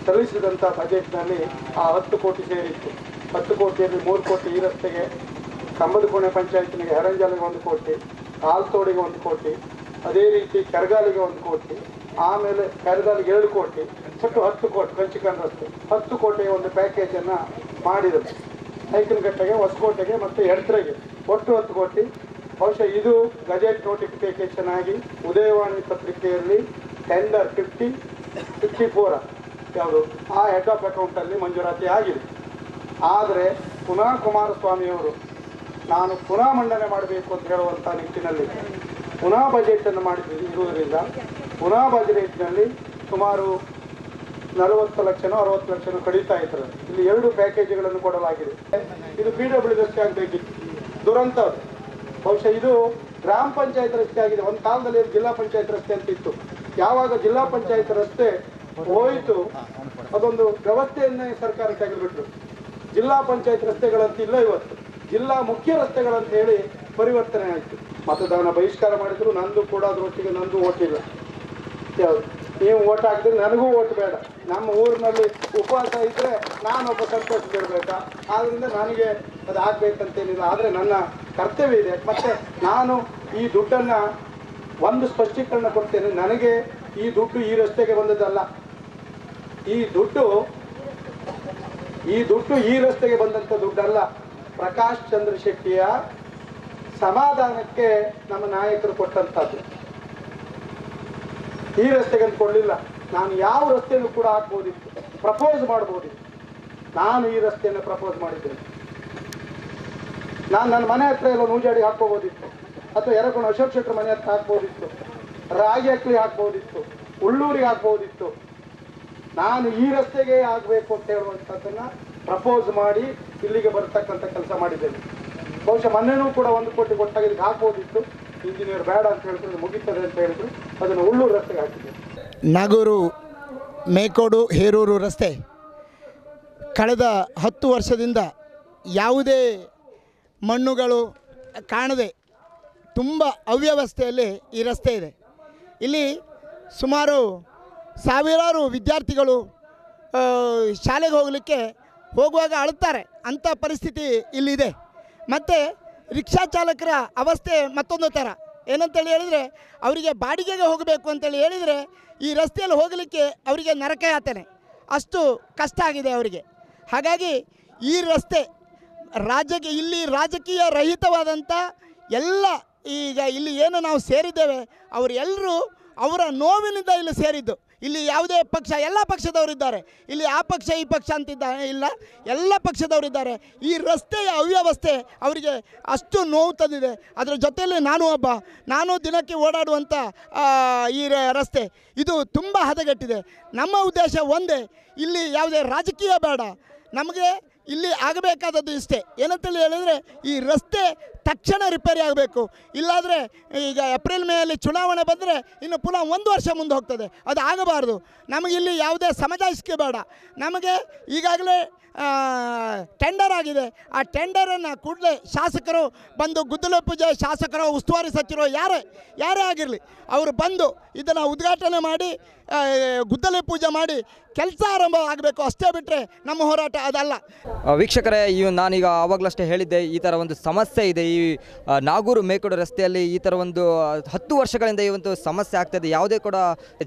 ಸಲ್ಲಿಸಿದಂಥ ಬಜೆಟ್ನಲ್ಲಿ ಆ 10 ಕೋಟಿ ಸೇರಿತ್ತು. 10 ಕೋಟಿಯಲ್ಲಿ 3 ಕೋಟಿ ಈ ರಸ್ತೆಗೆ, ಕಂಬದ ಕೋಣೆ ಪಂಚಾಯತಿನಿಗೆ ಹೆರಂಜಲಿಗೆ 1 ಕೋಟಿ, ಆಲ್ತೋಡಿಗೆ 1 ಕೋಟಿ, ಅದೇ ರೀತಿ ಕೆರಗಾಲಿಗೆ 1 ಕೋಟಿ, ಆಮೇಲೆ ಕೆರಗಾಲಿಗೆ 2 ಕೋಟಿ, ಒಟ್ಟು 10 ಕೋಟಿ ಕಂಚಿಕನ್ ರಸ್ತೆ 10 ಕೋಟಿಯ ಒಂದು ಪ್ಯಾಕೇಜನ್ನು ಮಾಡಿದರು. ಐಕನಘಟ್ಟೆಗೆ, ಹೊಸಕೋಟೆಗೆ ಮತ್ತು ಎಡ್ತ್ರೆಗೆ ಒಟ್ಟು 10 ಕೋಟಿ. ಬಹುಶಃ ಇದು ಗಜೆಟ್ ನೋಟಿಫಿಕೇಶನ್ ಆಗಿ ಉದಯವಾಣಿ ಪತ್ರಿಕೆಯಲ್ಲಿ ಟೆಂಡರ್ 54 ಯಾವುದು ಆ ಹೆಡ್ ಆಫ್ ಅಕೌಂಟಲ್ಲಿ ಮಂಜೂರಾತಿ ಆಗಿದೆ. ಆದರೆ ಪುನಃ ಕುಮಾರಸ್ವಾಮಿಯವರು ನಾನು ಪುನಃ ಮಂಡನೆ ಮಾಡಬೇಕು ಅಂತ ಹೇಳುವಂಥ ನಿಟ್ಟಿನಲ್ಲಿ ಪುನಃ ಬಜೆಟನ್ನು ಇರುವುದರಿಂದ ಪುನಃ ಬಜೆಟ್ನಲ್ಲಿ ಸುಮಾರು 40 ಲಕ್ಷನೋ 60 ಲಕ್ಷನೋ ಕಡಿತಾ ಇದ್ದಾರೆ. ಇಲ್ಲಿ 2 ಪ್ಯಾಕೇಜ್ಗಳನ್ನು ಕೊಡಲಾಗಿದೆ. ಇದು PWD ರಸ್ತೆ ಆಗಬೇಕಿತ್ತು, ದುರಂತ. ಬಹುಶಃ ಇದು ಗ್ರಾಮ ಪಂಚಾಯತ್ ರಸ್ತೆ ಆಗಿದೆ. ಒಂದು ಕಾಲದಲ್ಲಿ ಜಿಲ್ಲಾ ಪಂಚಾಯತ್ ರಸ್ತೆ ಅಂತ ಇತ್ತು. ಯಾವಾಗ ಜಿಲ್ಲಾ ಪಂಚಾಯತ್ ರಸ್ತೆ ಹೋಯಿತು, ಅದೊಂದು ವ್ಯವಸ್ಥೆಯನ್ನೇ ಸರ್ಕಾರ ತೆಗೆದುಬಿಟ್ರು. ಜಿಲ್ಲಾ ಪಂಚಾಯತ್ ರಸ್ತೆಗಳಂತ ಇಲ್ಲ, ಇವತ್ತು ಜಿಲ್ಲಾ ಮುಖ್ಯ ರಸ್ತೆಗಳಂತ ಹೇಳಿ ಪರಿವರ್ತನೆ ಆಯಿತು. ಮತದಾನ ಬಹಿಷ್ಕಾರ ಮಾಡಿದ್ರು. ನಂದು ಕೂಡ ಅದರೊಟ್ಟಿಗೆ ನಂದು ಓಟ್ ಇಲ್ಲ. ಯಾವುದು ನೀವು ಓಟ್ ಹಾಕಿದ್ರೆ ನನಗೂ ಓಟ್ ಬೇಡ. ನಮ್ಮ ಊರಿನಲ್ಲಿ ಉಪವಾಸ ಇದ್ರೆ ನಾನೊಬ್ಬ ಸಂತೋಷದಿರಬೇಕಾ? ಆದ್ರಿಂದ ನನಗೆ ಅದು ಆಗ್ಬೇಕಂತೇನಿಲ್ಲ. ಆದರೆ ನನ್ನ ಕರ್ತವ್ಯ ಇದೆ. ಮತ್ತೆ ನಾನು ಈ ದುಡ್ಡನ್ನು ಒಂದು ಸ್ಪಷ್ಟೀಕರಣ ಕೊಡ್ತೇನೆ. ನನಗೆ ಈ ದುಡ್ಡು ಈ ರಸ್ತೆಗೆ ಬಂದದ್ದಲ್ಲ. ಈ ದುಡ್ಡು ಈ ರಸ್ತೆಗೆ ಬಂದಂಥ ದುಡ್ಡಲ್ಲ. ಪ್ರಕಾಶ್ ಚಂದ್ರ ಶೆಟ್ಟಿಯ ಸಮಾಧಾನಕ್ಕೆ ನಮ್ಮ ನಾಯಕರು ಕೊಟ್ಟಂಥದ್ದು. ಈ ರಸ್ತೆಗೆ ಅಂತ ಕೊಡಲಿಲ್ಲ. ನಾನು ಯಾವ ರಸ್ತೆಯನ್ನು ಕೂಡ ಹಾಕ್ಬೋದಿತ್ತು, ಪ್ರಪೋಸ್ ಮಾಡ್ಬೋದಿತ್ತು. ನಾನು ಈ ರಸ್ತೆಯನ್ನು ಪ್ರಪೋಸ್ ಮಾಡಿದ್ದೇನೆ. ನಾನು ನನ್ನ ಮನೆ ಹತ್ರ ಎಲ್ಲ ನೂಜಾಡಿ ಹಾಕ್ಕೋಬೋದಿತ್ತು, ಅಥವಾ ಎರಕೊಂಡು ಅಶೋಕ್ ಶೆಟ್ಟರ್ ಮನೆ ಹತ್ರ ಹಾಕ್ಬೋದಿತ್ತು, ರಾಗಿ ಅಕ್ಲಿ ಹಾಕ್ಬೋದಿತ್ತು, ಉಳ್ಳೂರಿಗೆ ಹಾಕ್ಬೋದಿತ್ತು. ನಾನು ಈ ರಸ್ತೆಗೆ ಆಗಬೇಕು ಅಂತ ಹೇಳುವಂಥದ್ದನ್ನ ಪ್ರಪೋಸ್ ಮಾಡಿ ಇಲ್ಲಿಗೆ ಬರ್ತಕ್ಕಂಥ ಕೆಲಸ ಮಾಡಿದ್ದೇನೆ. ಬಹುಶಃ ಮೊನ್ನೆನೂ ಕೂಡ 1 ಕೋಟಿ ಕೊಟ್ಟಾಗ ಇದಕ್ಕೆ ಹಾಕ್ಬೋದಿತ್ತು. ಇಂಜಿನಿಯರ್ ಬೇಡ ಅಂತ ಹೇಳಿದ್ರು, ಮುಗಿತದೆ ಅಂತ ಹೇಳಿದ್ರು, ಅದನ್ನು ಉಳ್ಳೂರು ರಸ್ತೆಗೆ ಹಾಕಿದ್ದೇನೆ. ನಾಗೂರು ಮೇಕೋಡು ಹೇರೂರು ರಸ್ತೆ ಕಳೆದ 10 ವರ್ಷದಿಂದ ಯಾವುದೇ ಮಣ್ಣುಗಳು ಕಾಣದೆ ತುಂಬ ಅವ್ಯವಸ್ಥೆಯಲ್ಲಿ ಈ ರಸ್ತೆ ಇದೆ. ಇಲ್ಲಿ ಸುಮಾರು ಸಾವಿರಾರು ವಿದ್ಯಾರ್ಥಿಗಳು ಶಾಲೆಗೆ ಹೋಗುವಾಗ ಅಳುತ್ತಾರೆ. ಅಂಥ ಪರಿಸ್ಥಿತಿ ಇಲ್ಲಿದೆ. ಮತ್ತು ರಿಕ್ಷಾ ಚಾಲಕರ ಅವಸ್ಥೆ ಮತ್ತೊಂದು ಥರ. ಏನಂತೇಳಿ ಹೇಳಿದರೆ, ಅವರಿಗೆ ಬಾಡಿಗೆಗೆ ಹೋಗಬೇಕು ಅಂತೇಳಿ ಹೇಳಿದರೆ ಈ ರಸ್ತೆಯಲ್ಲಿ ಹೋಗಲಿಕ್ಕೆ ಅವರಿಗೆ ನರಕ ಯಾತನೆ, ಅಷ್ಟು ಕಷ್ಟ ಆಗಿದೆ ಅವರಿಗೆ. ಹಾಗಾಗಿ ಈ ರಸ್ತೆ ಇಲ್ಲಿ ರಾಜಕೀಯ ರಹಿತವಾದಂಥ ಎಲ್ಲ, ಈಗ ಇಲ್ಲಿ ಏನು ನಾವು ಸೇರಿದ್ದೇವೆ ಅವರೆಲ್ಲರೂ ಅವರ ನೋವಿನಿಂದ ಇಲ್ಲಿ ಸೇರಿದ್ದು. ಇಲ್ಲಿ ಯಾವುದೇ ಪಕ್ಷ, ಎಲ್ಲ ಪಕ್ಷದವರಿದ್ದಾರೆ ಇಲ್ಲಿ. ಆ ಪಕ್ಷ ಈ ಪಕ್ಷ ಇಲ್ಲ, ಎಲ್ಲ ಪಕ್ಷದವರಿದ್ದಾರೆ. ಈ ರಸ್ತೆಯ ಅವ್ಯವಸ್ಥೆ ಅವರಿಗೆ ಅಷ್ಟು ನೋವು ತಂದಿದೆ. ಅದರ ಜೊತೆಯಲ್ಲಿ ನಾನು ದಿನಕ್ಕೆ ಓಡಾಡುವಂಥ ಈ ರಸ್ತೆ ಇದು ತುಂಬ ಹದಗೆಟ್ಟಿದೆ. ನಮ್ಮ ಉದ್ದೇಶ ಒಂದೇ, ಇಲ್ಲಿ ಯಾವುದೇ ರಾಜಕೀಯ ಬೇಡ. ನಮಗೆ ಇಲ್ಲಿ ಆಗಬೇಕಾದದ್ದು ಇಷ್ಟೇ. ಏನಂತೇಳಿ ಹೇಳಿದರೆ, ಈ ರಸ್ತೆ ತಕ್ಷಣ ರಿಪೇರಿ ಆಗಬೇಕು. ಇಲ್ಲಾದರೆ ಈಗ ಏಪ್ರಿಲ್ ಮೇಯಲ್ಲಿ ಚುನಾವಣೆ ಬಂದರೆ ಇನ್ನು ಪುನಃ 1 ವರ್ಷ ಮುಂದೆ ಹೋಗ್ತದೆ. ಅದು ಆಗಬಾರ್ದು. ನಮಗಿಲ್ಲಿ ಯಾವುದೇ ಸಮಜಾಯಿಸಿಕೆ ಬೇಡ. ನಮಗೆ ಈಗಾಗಲೇ ಟೆಂಡರ್ ಆಗಿದೆ. ಆ ಟೆಂಡರನ್ನು ಕೂಡಲೇ ಶಾಸಕರು ಬಂದು, ಗುದ್ದಲಿ ಪೂಜೆ ಶಾಸಕರು, ಉಸ್ತುವಾರಿ ಸಚಿವರು ಯಾರೇ ಆಗಿರಲಿ, ಅವರು ಬಂದು ಇದನ್ನು ಉದ್ಘಾಟನೆ ಮಾಡಿ ಗುದ್ದಲಿ ಪೂಜೆ ಮಾಡಿ ಕೆಲಸ ಆರಂಭ ಆಗಬೇಕು. ಅಷ್ಟೇ ಬಿಟ್ಟರೆ ನಮ್ಮ ಹೋರಾಟ ಅದಲ್ಲ. ವೀಕ್ಷಕರೇ, ನಾನೀಗ ಆವಾಗಲಷ್ಟೇ ಹೇಳಿದ್ದೆ, ಈ ಥರ ಒಂದು ಸಮಸ್ಯೆ ಇದೆ ಈ ನಾಗೂರು ಮೇಕೋಡು ರಸ್ತೆಯಲ್ಲಿ. ಈ ಥರ ಒಂದು 10 ವರ್ಷಗಳಿಂದ ಈ ಒಂದು ಸಮಸ್ಯೆ ಆಗ್ತಾಯಿದೆ. ಯಾವುದೇ ಕೂಡ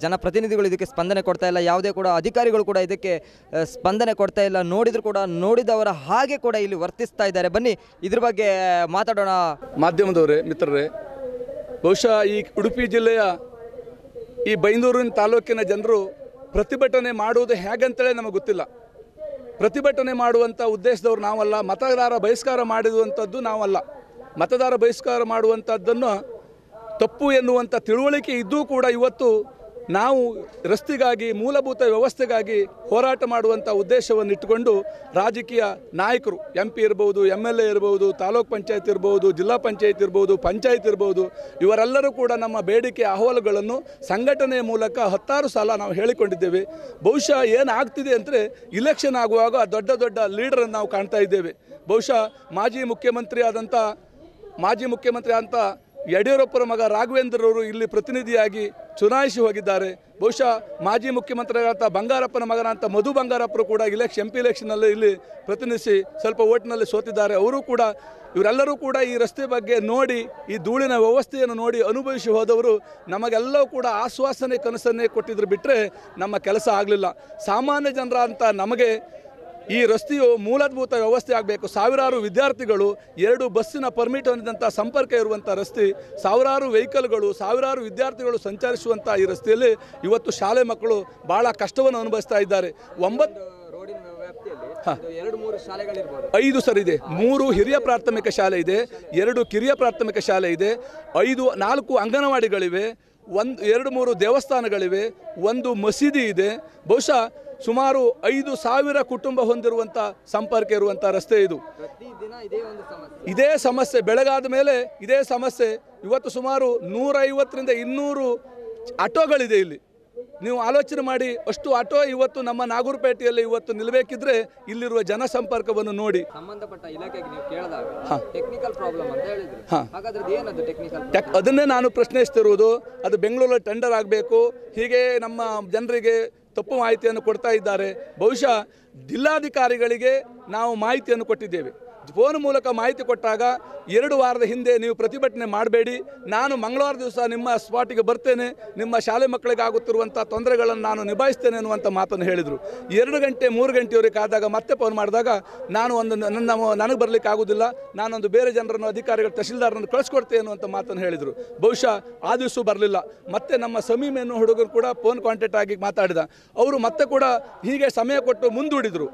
ಜನಪ್ರತಿನಿಧಿಗಳು ಇದಕ್ಕೆ ಸ್ಪಂದನೆ ಕೊಡ್ತಾ ಇಲ್ಲ, ಯಾವುದೇ ಕೂಡ ಅಧಿಕಾರಿಗಳು ಕೂಡ ಇದಕ್ಕೆ ಸ್ಪಂದನೆ ಕೊಡ್ತಾ ಇಲ್ಲ. ನೋಡಿದ್ರು ಕೂಡ ನೋಡಿದವರ ಹಾಗೆ ಕೂಡ ಇಲ್ಲಿ ವರ್ತಿಸ್ತಾ ಇದ್ದಾರೆ. ಬನ್ನಿ ಇದ್ರ ಬಗ್ಗೆ ಮಾತಾಡೋಣ. ಮಾಧ್ಯಮದವರೇ, ಮಿತ್ರರೇ, ಬಹುಶಃ ಈ ಉಡುಪಿ ಜಿಲ್ಲೆಯ ಈ ಬೈಂದೂರಿನ ತಾಲೂಕಿನ ಜನರು ಪ್ರತಿಭಟನೆ ಮಾಡುವುದು ಹೇಗಂತೇಳಿ ನಮಗೆ ಗೊತ್ತಿಲ್ಲ. ಪ್ರತಿಭಟನೆ ಮಾಡುವಂಥ ಉದ್ದೇಶದವ್ರು ನಾವಲ್ಲ. ಮತದಾರ ಬಹಿಷ್ಕಾರ ಮಾಡಿರುವಂಥದ್ದು ನಾವಲ್ಲ. ಮತದಾರ ಬಹಿಷ್ಕಾರ ಮಾಡುವಂಥದ್ದನ್ನು ತಪ್ಪು ಎನ್ನುವಂಥ ತಿಳುವಳಿಕೆ ಇದ್ದೂ ಕೂಡ ಇವತ್ತು ನಾವು ರಸ್ತೆಗಾಗಿ, ಮೂಲಭೂತ ವ್ಯವಸ್ಥೆಗಾಗಿ ಹೋರಾಟ ಮಾಡುವಂಥ ಉದ್ದೇಶವನ್ನು ಇಟ್ಟುಕೊಂಡು ರಾಜಕೀಯ ನಾಯಕರು, MP ಇರ್ಬೋದು, MLA ಇರ್ಬೋದು, ತಾಲೂಕ್ ಪಂಚಾಯತ್ ಇರ್ಬೋದು, ಜಿಲ್ಲಾ ಪಂಚಾಯತ್ ಇರ್ಬೋದು, ಪಂಚಾಯತ್ ಇರ್ಬೋದು, ಇವರೆಲ್ಲರೂ ಕೂಡ ನಮ್ಮ ಬೇಡಿಕೆ ಅಹವಾಲುಗಳನ್ನು ಸಂಘಟನೆಯ ಮೂಲಕ 10 ಸಲ ನಾವು ಹೇಳಿಕೊಂಡಿದ್ದೇವೆ. ಬಹುಶಃ ಏನಾಗ್ತಿದೆ ಅಂದರೆ, ಇಲೆಕ್ಷನ್ ಆಗುವಾಗ ದೊಡ್ಡ ದೊಡ್ಡ ಲೀಡರನ್ನು ನಾವು ಕಾಣ್ತಾ ಇದ್ದೇವೆ. ಬಹುಶಃ ಮಾಜಿ ಮುಖ್ಯಮಂತ್ರಿ ಅಂತ ಯಡಿಯೂರಪ್ಪರ ಮಗ ರಾಘವೇಂದ್ರವರು ಇಲ್ಲಿ ಪ್ರತಿನಿಧಿಯಾಗಿ ಚುನಾಯಿಸಿ ಹೋಗಿದ್ದಾರೆ. ಬಹುಶಃ ಮಾಜಿ ಮುಖ್ಯಮಂತ್ರಿಗಳಂತ ಬಂಗಾರಪ್ಪನ ಮಗನಂತ ಮಧು ಬಂಗಾರಪ್ಪರು ಕೂಡ MP ಎಲೆಕ್ಷನ್ನಲ್ಲಿ ಇಲ್ಲಿ ಪ್ರತಿನಿಧಿಸಿ ಸ್ವಲ್ಪ ಓಟ್ನಲ್ಲಿ ಸೋತಿದ್ದಾರೆ. ಅವರು ಕೂಡ, ಇವರೆಲ್ಲರೂ ಕೂಡ ಈ ರಸ್ತೆ ಬಗ್ಗೆ ನೋಡಿ, ಈ ಧೂಳಿನ ವ್ಯವಸ್ಥೆಯನ್ನು ನೋಡಿ ಅನುಭವಿಸಿ ಹೋದವರು. ನಮಗೆಲ್ಲವೂ ಕೂಡ ಆಶ್ವಾಸನೆ, ಕನಸನ್ನೇ ಕೊಟ್ಟಿದ್ರು ಬಿಟ್ಟರೆ ನಮ್ಮ ಕೆಲಸ ಆಗಲಿಲ್ಲ. ಸಾಮಾನ್ಯ ಜನರ ಅಂತ ನಮಗೆ ಈ ರಸ್ತೆಯು ಮೂಲಭೂತ ವ್ಯವಸ್ಥೆ ಆಗಬೇಕು. ಸಾವಿರಾರು ವಿದ್ಯಾರ್ಥಿಗಳು, 2 ಬಸ್ಸಿನ ಪರ್ಮಿಟ್ ಹೊಂದಿದಂಥ ಸಂಪರ್ಕ ಇರುವಂಥ ರಸ್ತೆ, ಸಾವಿರಾರು ವೆಹಿಕಲ್ಗಳು, ಸಾವಿರಾರು ವಿದ್ಯಾರ್ಥಿಗಳು ಸಂಚರಿಸುವಂಥ ಈ ರಸ್ತೆಯಲ್ಲಿ ಇವತ್ತು ಶಾಲೆ ಮಕ್ಕಳು ಭಾಳ ಕಷ್ಟವನ್ನು ಅನುಭವಿಸ್ತಾ ಇದ್ದಾರೆ. 5 ಸರ್ ಇದೆ. 3 ಹಿರಿಯ ಪ್ರಾಥಮಿಕ ಶಾಲೆ ಇದೆ, 2 ಕಿರಿಯ ಪ್ರಾಥಮಿಕ ಶಾಲೆ ಇದೆ, 4 ಅಂಗನವಾಡಿಗಳಿವೆ, 2-3 ದೇವಸ್ಥಾನಗಳಿವೆ, 1 ಮಸೀದಿ ಇದೆ. ಬಹುಶಃ ಸುಮಾರು 5,000 ಕುಟುಂಬ ಹೊಂದಿರುವಂಥ ಸಂಪರ್ಕ ಇರುವಂಥ ರಸ್ತೆ ಇದು. ಇದೇ ಸಮಸ್ಯೆ ಬೆಳಗಾದ ಮೇಲೆ ಇದೇ ಸಮಸ್ಯೆ. ಇವತ್ತು ಸುಮಾರು 150ರಿಂದ 200 ಆಟೋಗಳಿದೆ ಇಲ್ಲಿ. ನೀವು ಆಲೋಚನೆ ಮಾಡಿ, ಅಷ್ಟು ಆಟೋ ಇವತ್ತು ನಮ್ಮ ನಾಗೂರುಪೇಟೆಯಲ್ಲಿ ಇವತ್ತು ನಿಲ್ಲಬೇಕಿದ್ರೆ ಇಲ್ಲಿರುವ ಜನಸಂಪರ್ಕವನ್ನು ನೋಡಿ. ಸಂಬಂಧಪಟ್ಟ ಇಲಾಖೆಗೆ ನೀವು ಕೇಳಿದಾಗ ಟೆಕ್ನಿಕಲ್ ಪ್ರಾಬ್ಲಮ್ ಅಂತ ಹೇಳಿದ್ರು. ಹಾಗಾದ್ರೆ ಏನದು ಟೆಕ್ನಿಕಲ್? ಅದನ್ನೇ ನಾನು ಪ್ರಶ್ನಿಸ್ತಿರುವುದು. ಅದು ಬೆಂಗಳೂರಲ್ಲಿ ಟೆಂಡರ್ ಆಗಬೇಕು, ಹೀಗೆ ನಮ್ಮ ಜನರಿಗೆ ತಪ್ಪು ಮಾಹಿತಿಯನ್ನು ಕೊಡ್ತಾ ಇದ್ದಾರೆ. ಬಹುಶಃ ಜಿಲ್ಲಾಧಿಕಾರಿಗಳಿಗೆ ನಾವು ಮಾಹಿತಿಯನ್ನು ಕೊಟ್ಟಿದ್ದೇವೆ. ಫೋನ್ ಮೂಲಕ ಮಾಹಿತಿ ಕೊಟ್ಟಾಗ 2 ವಾರದ ಹಿಂದೆ ನೀವು ಪ್ರತಿಭಟನೆ ಮಾಡಬೇಡಿ, ನಾನು ಮಂಗಳವಾರ ದಿವಸ ನಿಮ್ಮ ಸ್ಪಾಟಿಗೆ ಬರ್ತೇನೆ, ನಿಮ್ಮ ಶಾಲೆ ಮಕ್ಕಳಿಗೆ ಆಗುತ್ತಿರುವಂಥ ತೊಂದರೆಗಳನ್ನು ನಾನು ನಿಭಾಯಿಸ್ತೇನೆ ಅನ್ನುವಂಥ ಮಾತನ್ನು ಹೇಳಿದರು. 2 ಗಂಟೆ 3 ಗಂಟೆಯವರೆಗೆ ಕಾದಾಗ ಮತ್ತೆ ಫೋನ್ ಮಾಡಿದಾಗ ನಾನು ನನಗೆ ಬರಲಿಕ್ಕೆ ಆಗೋದಿಲ್ಲ, ನಾನೊಂದು ಬೇರೆ ಜನರನ್ನು ಅಧಿಕಾರಿಗಳು ತಹಶೀಲ್ದಾರರನ್ನು ಕಳಿಸ್ಕೊಡ್ತೇನೆ ಅನ್ನುವಂಥ ಮಾತನ್ನು ಹೇಳಿದರು. ಬಹುಶಃ ಆ ದಿವಸ ಬರಲಿಲ್ಲ. ಮತ್ತೆ ನಮ್ಮ ಸಮೀಮ್ ಎನ್ನುವ ಹುಡುಗರು ಕೂಡ ಫೋನ್ ಕಾಂಟ್ಯಾಕ್ಟ್ ಆಗಿ ಮಾತಾಡಿದ. ಅವರು ಮತ್ತೆ ಕೂಡ ಹೀಗೆ ಸಮಯ ಕೊಟ್ಟು ಮುಂದೂಡಿದರು.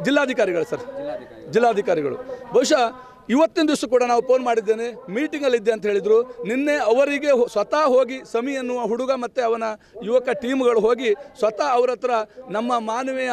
ಜಿಲ್ಲಾಧಿಕಾರಿಗಳು ಸರ್, ಜಿಲ್ಲಾಧಿಕಾರಿಗಳು. ಬಹುಶಃ ಇವತ್ತಿನ ದಿವಸ ಕೂಡ ನಾವು ಫೋನ್ ಮಾಡಿದ್ದೇನೆ, ಮೀಟಿಂಗಲ್ಲಿದ್ದೆ ಅಂತ ಹೇಳಿದರು. ನಿನ್ನೆ ಅವರಿಗೆ ಸ್ವತಃ ಹೋಗಿ ಸಮಿ ಎನ್ನುವ ಹುಡುಗ ಮತ್ತು ಅವನ ಯುವಕ ಟೀಮ್ಗಳು ಹೋಗಿ ಸ್ವತಃ ಅವರ ಹತ್ರ ನಮ್ಮ ಮಾನವೀಯ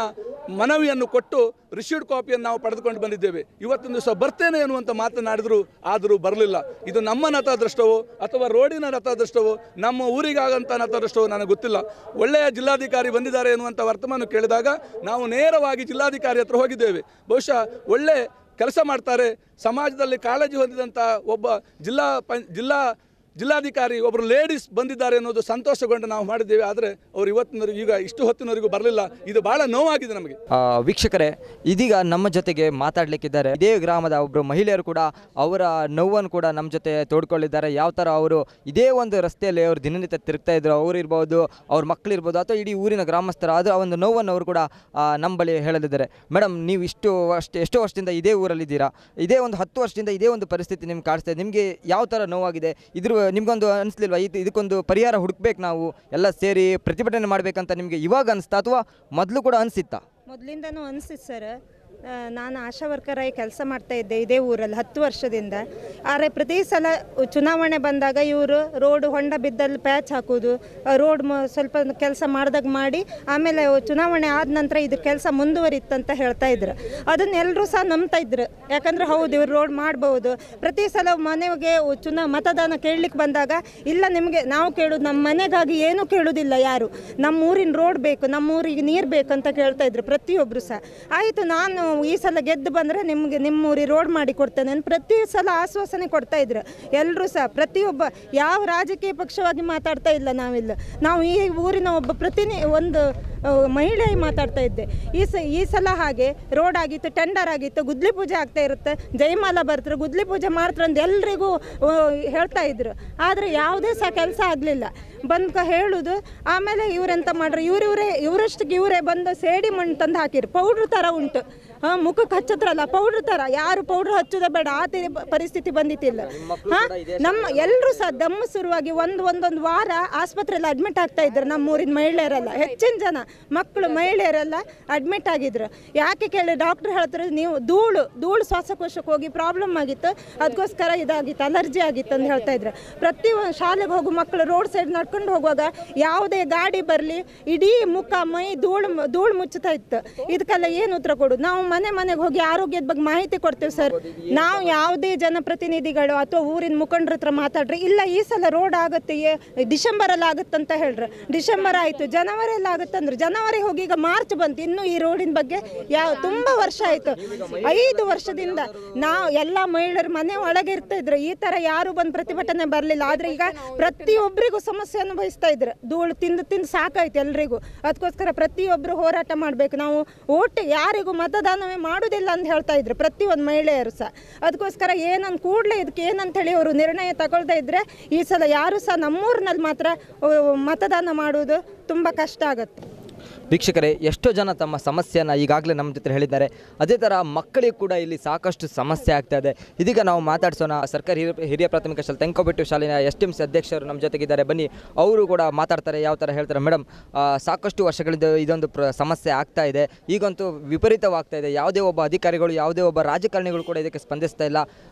ಮನವಿಯನ್ನು ಕೊಟ್ಟು ರಿಸೀವ್ಡ್ ಕಾಪಿಯನ್ನು ನಾವು ಪಡೆದುಕೊಂಡು ಬಂದಿದ್ದೇವೆ. ಇವತ್ತಿನ ದಿವಸ ಬರ್ತೇನೆ ಎನ್ನುವಂಥ ಮಾತನಾಡಿದ್ರು, ಆದರೂ ಬರಲಿಲ್ಲ. ಇದು ನಮ್ಮ ನತದೃಷ್ಟವೋ ಅಥವಾ ರೋಡಿನ ನತದೃಷ್ಟವೋ ನಮ್ಮ ಊರಿಗಾಗಂಥ ನತದೃಷ್ಟವೋ ನನಗೆ ಗೊತ್ತಿಲ್ಲ. ಒಳ್ಳೆಯ ಜಿಲ್ಲಾಧಿಕಾರಿ ಬಂದಿದ್ದಾರೆ ಎನ್ನುವಂಥ ವರ್ತಮಾನ ಕೇಳಿದಾಗ ನಾವು ನೇರವಾಗಿ ಜಿಲ್ಲಾಧಿಕಾರಿ ಹತ್ರ ಹೋಗಿದ್ದೇವೆ. ಬಹುಶಃ ಒಳ್ಳೆ ಕೆಲಸ ಮಾಡ್ತಾರೆ, ಸಮಾಜದಲ್ಲಿ ಕಾಳಜಿ ಹೊಂದಿದಂಥ ಒಬ್ಬ ಜಿಲ್ಲಾಧಿಕಾರಿ ಒಬ್ಬರು ಲೇಡೀಸ್ ಬಂದಿದ್ದಾರೆ ಅನ್ನೋದು ಸಂತೋಷಗೊಂಡು ನಾವು ಮಾಡಿದ್ದೇವೆ. ಆದರೆ ಅವರು ಇವತ್ತಿನವರೆಗೂ ಈಗ ಇಷ್ಟು ಹೊತ್ತಿನವರೆಗೂ ಬರಲಿಲ್ಲ. ಇದು ಬಹಳ ನೋವಾಗಿದೆ ನಮಗೆ. ವೀಕ್ಷಕರೇ, ಇದೀಗ ನಮ್ಮ ಜೊತೆಗೆ ಮಾತಾಡಲಿಕ್ಕಿದ್ದಾರೆ ಇದೇ ಗ್ರಾಮದ ಒಬ್ಬರು ಮಹಿಳೆಯರು ಕೂಡ ಅವರ ನೋವನ್ನು ಕೂಡ ನಮ್ಮ ಜೊತೆ ತೋಡ್ಕೊಳ್ಳಿದ್ದಾರೆ. ಯಾವ ಥರ ಅವರು ಇದೇ ಒಂದು ರಸ್ತೆಯಲ್ಲಿ ಅವರು ದಿನನಿತ್ಯ ತಿರುಗ್ತಾ ಇದ್ರು, ಅವರು ಇರ್ಬೋದು, ಅವ್ರ ಮಕ್ಕಳಿರ್ಬೋದು, ಅಥವಾ ಇಡೀ ಊರಿನ ಗ್ರಾಮಸ್ಥರು, ಅದು ಆ ಒಂದು ನೋವನ್ನು ಅವರು ಕೂಡ ನಮ್ಮ ಬಳಿ ಹೇಳಲಿದ್ದಾರೆ. ಮೇಡಮ್, ನೀವು ಎಷ್ಟೋ ವರ್ಷದಿಂದ ಇದೇ ಊರಲ್ಲಿದ್ದೀರಾ, ಇದೇ ಒಂದು 10 ವರ್ಷದಿಂದ ಇದೇ ಒಂದು ಪರಿಸ್ಥಿತಿ ನಿಮ್ಗೆ ಕಾಣಿಸ್ತಾ ಇದೆ. ನಿಮಗೆ ಯಾವ ಥರ ನೋವಾಗಿದೆ? ನಿಮ್ಗೊಂದು ಅನಿಸ್ಲಿಲ್ವಾ ಇದಕ್ಕೊಂದು ಪರಿಹಾರ ಹುಡುಕ್ಬೇಕು, ನಾವು ಎಲ್ಲ ಸೇರಿ ಪ್ರತಿಭಟನೆ ಮಾಡಬೇಕಂತ ನಿಮಗೆ ಇವಾಗ ಅನಿಸ್ತಾ ಅಥವಾ ಮೊದಲು ಕೂಡ ಅನಿಸಿತ್ತಾ? ಮೊದಲಿಂದನೂ ಅನಿಸಿತ್ತು ಸರ್. ನಾನು ಆಶಾ ವರ್ಕರ್ ಆಗಿ ಕೆಲಸ ಮಾಡ್ತಾ ಇದ್ದೆ ಇದೇ ಊರಲ್ಲಿ 10 ವರ್ಷದಿಂದ. ಆದರೆ ಪ್ರತಿ ಸಲ ಚುನಾವಣೆ ಬಂದಾಗ ಇವರು ರೋಡ್ ಹೊಂಡ ಬಿದ್ದಲ್ಲಿ ಪ್ಯಾಚ್ ಹಾಕೋದು, ರೋಡ್ ಸ್ವಲ್ಪ ಕೆಲಸ ಮಾಡಿದಾಗ ಮಾಡಿ ಆಮೇಲೆ ಚುನಾವಣೆ ಆದ ನಂತರ ಇದು ಕೆಲಸ ಮುಂದುವರಿತಂತ ಹೇಳ್ತಾ ಇದ್ರು. ಅದನ್ನೆಲ್ಲರೂ ಸಹ ನಂಬ್ತಾ ಇದ್ರು. ಯಾಕಂದರೆ ಹೌದು, ಇವ್ರು ರೋಡ್ ಮಾಡ್ಬೋದು. ಪ್ರತಿ ಸಲ ಮನೆಗೆ ಮತದಾನ ಕೇಳಲಿಕ್ಕೆ ಬಂದಾಗ ಇಲ್ಲ, ನಿಮಗೆ ನಾವು ಕೇಳೋದು ನಮ್ಮ ಮನೆಗಾಗಿ ಏನೂ ಕೇಳೋದಿಲ್ಲ ಯಾರು, ನಮ್ಮ ಊರಿನ ರೋಡ್ ಬೇಕು, ನಮ್ಮ ಊರಿಗೆ ನೀರು ಬೇಕಂತ ಕೇಳ್ತಾ ಇದ್ರು ಪ್ರತಿಯೊಬ್ಬರು ಸಹ. ಆಯಿತು, ನಾನು ಈ ಸಲ ಗೆದ್ದು ಬಂದರೆ ನಿಮಗೆ ನಿಮ್ಮ ಊರಿಗೆ ರೋಡ್ ಮಾಡಿ ಕೊಡ್ತೇನೆ ಅಂತ ಪ್ರತಿ ಸಲ ಆಶ್ವಾಸನೆ ಕೊಡ್ತಾ ಇದ್ರು ಎಲ್ಲರೂ ಸಹ. ಪ್ರತಿಯೊಬ್ಬ ಯಾವ ರಾಜಕೀಯ ಪಕ್ಷವಾಗಿ ಮಾತಾಡ್ತಾ ಇಲ್ಲ ನಾವಿಲ್ಲ. ನಾವು ಈ ಊರಿನ ಒಬ್ಬ ಒಂದು ಮಹಿಳೆಯಾಗಿ ಮಾತಾಡ್ತಾ ಇದ್ದೆ. ಈ ಸಲ ಹಾಗೆ ರೋಡ್ ಆಗಿತ್ತು, ಟೆಂಡರ್ ಆಗಿತ್ತು, ಗುದ್ಲಿ ಪೂಜೆ ಆಗ್ತಾ ಇರುತ್ತೆ, ಜಯಮಾಲ ಬರ್ತಾರೆ, ಗುದ್ಲಿ ಪೂಜೆ ಮಾಡ್ತಾರೆ ಅಂತ ಎಲ್ರಿಗೂ ಹೇಳ್ತಾ ಇದ್ರು. ಆದರೆ ಯಾವುದೇ ಸಹ ಕೆಲಸ ಆಗಲಿಲ್ಲ. ಬಂದು ಹೇಳೋದು, ಆಮೇಲೆ ಇವರೆಂತ ಮಾಡ್ರಿ, ಇವರಷ್ಟಿಗೆ ಇವರೇ ಬಂದು ಸೇಡಿ ಮಣ್ಣು ತಂದು ಹಾಕಿರು. ಪೌಡ್ರ್ ಥರ ಉಂಟು, ಮುಖಕ್ಕೆ ಹಚ್ಚತ್ರಲ್ಲ, ಪೌಡ್ರ್ ಥರ. ಯಾರು ಪೌಡ್ರ್ ಹಚ್ಚೋದೇ ಬೇಡ, ಆ ಪರಿಸ್ಥಿತಿ ಬಂದಿತ್ತಿಲ್ಲ. ನಮ್ಮ ಎಲ್ಲರೂ ಸಹ ದಮ್ಮು ಶುರುವಾಗಿ ಒಂದೊಂದು ವಾರ ಆಸ್ಪತ್ರೆಯಲ್ಲಿ ಅಡ್ಮಿಟ್ ಆಗ್ತಾ ಇದ್ರು. ನಮ್ಮ ಊರಿನ ಮಹಿಳೆಯರೆಲ್ಲ, ಹೆಚ್ಚಿನ ಜನ ಮಕ್ಕಳು ಮಹಿಳೆಯರೆಲ್ಲ ಅಡ್ಮಿಟ್ ಆಗಿದ್ರು. ಯಾಕೆ ಕೇಳಿ ಡಾಕ್ಟ್ರ್ ಹೇಳ್ತಾರೆ, ನೀವು ಧೂಳು ಶ್ವಾಸಕೋಶಕ್ಕೆ ಹೋಗಿ ಪ್ರಾಬ್ಲಮ್ ಆಗಿತ್ತು, ಅದಕ್ಕೋಸ್ಕರ ಇದಾಗಿತ್ತು, ಅಲರ್ಜಿ ಆಗಿತ್ತು ಅಂತ ಹೇಳ್ತಾ ಇದ್ರು. ಪ್ರತಿ ಶಾಲೆಗೆ ಹೋಗೋ ಮಕ್ಕಳು ರೋಡ್ ಸೈಡ್ ನಡ್ಕೊಂಡು ಹೋಗುವಾಗ ಯಾವುದೇ ಗಾಡಿ ಬರಲಿ ಇಡೀ ಮುಖ ಮೈ ಧೂಳು ಮುಚ್ಚುತ್ತಾ ಇತ್ತು. ಇದಕ್ಕೆಲ್ಲ ಏನು ಉತ್ತರ ಕೊಡೋದು? ನಾವು ಮನೆಗೆ ಹೋಗಿ ಆರೋಗ್ಯದ ಬಗ್ಗೆ ಮಾಹಿತಿ ಕೊಡ್ತೇವೆ ಸರ್. ನಾವು ಯಾವುದೇ ಜನಪ್ರತಿನಿಧಿಗಳು ಅಥವಾ ಊರಿನ ಮುಖಂಡರ ಹತ್ರ ಮಾತಾಡ್ರಿ, ಇಲ್ಲ ಈ ಸಲ ರೋಡ್ ಆಗುತ್ತೆ, ಡಿಸೆಂಬರಲ್ಲಿ ಆಗುತ್ತಂತ ಹೇಳ್ರಿ. ಡಿಸೆಂಬರ್ ಆಯಿತು, ಜನವರಿಯಲ್ಲಿ ಆಗುತ್ತಂದ್ರೆ ಜನವರಿ ಹೋಗಿ ಈಗ ಮಾರ್ಚ್ ಬಂತು. ಇನ್ನೂ ಈ ರೋಡಿನ ಬಗ್ಗೆ ತುಂಬ ವರ್ಷ ಆಯಿತು. 5 ವರ್ಷದಿಂದ ನಾವು ಎಲ್ಲ ಮಹಿಳೆಯರು ಮನೆ ಒಳಗೆ ಇರ್ತಾ ಇದ್ರು. ಈ ಥರ ಯಾರು ಬಂದು ಪ್ರತಿಭಟನೆ ಬರಲಿಲ್ಲ. ಆದರೆ ಈಗ ಪ್ರತಿಯೊಬ್ಬರಿಗೂ ಸಮಸ್ಯೆ ಅನುಭವಿಸ್ತಾ ಇದ್ರು. ಧೂಳು ತಿಂದು ಸಾಕಾಯ್ತು ಎಲ್ರಿಗೂ. ಅದಕ್ಕೋಸ್ಕರ ಪ್ರತಿಯೊಬ್ಬರು ಹೋರಾಟ ಮಾಡಬೇಕು. ನಾವು ಓಟ್ ಯಾರಿಗೂ ಮತದಾನವೇ ಮಾಡೋದಿಲ್ಲ ಅಂತ ಹೇಳ್ತಾ ಇದ್ರು ಪ್ರತಿಯೊಂದು ಮಹಿಳೆಯರು ಸಹ. ಅದಕ್ಕೋಸ್ಕರ ಏನಂತ ಕೂಡಲೇ ಇದಕ್ಕೆ ಏನಂತೇಳಿ ಅವರು ನಿರ್ಣಯ ತಗೊಳ್ತಾ ಇದ್ರೆ ಈ ಸಲ ಯಾರು ಸಹ ನಮ್ಮೂರಿನಲ್ಲಿ ಮಾತ್ರ ಮತದಾನ ಮಾಡುವುದು ತುಂಬ ಕಷ್ಟ ಆಗುತ್ತೆ. ವೀಕ್ಷಕರೇ, ಎಷ್ಟೋ ಜನ ತಮ್ಮ ಸಮಸ್ಯೆಯನ್ನು ಈಗಾಗಲೇ ನಮ್ಮ ಜೊತೆ ಹೇಳಿದ್ದಾರೆ. ಅದೇ ಥರ ಮಕ್ಕಳಿಗೆ ಕೂಡ ಇಲ್ಲಿ ಸಾಕಷ್ಟು ಸಮಸ್ಯೆ ಆಗ್ತಾ ಇದೆ. ಇದೀಗ ನಾವು ಮಾತಾಡ್ಸೋಣ. ಸರ್ಕಾರಿ ಹಿರಿಯ ಪ್ರಾಥಮಿಕ ಶಾಲೆ ತೆಂಕೋಬೆಟ್ಟು ಶಾಲೆಯ STMC ಅಧ್ಯಕ್ಷರು ನಮ್ಮ ಜೊತೆಗಿದ್ದಾರೆ. ಬನ್ನಿ, ಅವರು ಕೂಡ ಮಾತಾಡ್ತಾರೆ, ಯಾವ ಥರ ಹೇಳ್ತಾರೆ. ಮೇಡಮ್, ಸಾಕಷ್ಟು ವರ್ಷಗಳಿಂದ ಇದೊಂದು ಸಮಸ್ಯೆ ಆಗ್ತಾ ಇದೆ. ಈಗಂತೂ ವಿಪರೀತವಾಗ್ತಾ ಇದೆ. ಯಾವುದೇ ಒಬ್ಬ ಅಧಿಕಾರಿಗಳು, ಯಾವುದೇ ಒಬ್ಬ ರಾಜಕಾರಣಿಗಳು ಕೂಡ ಇದಕ್ಕೆ ಸ್ಪಂದಿಸ್ತಾ ಇಲ್ಲ.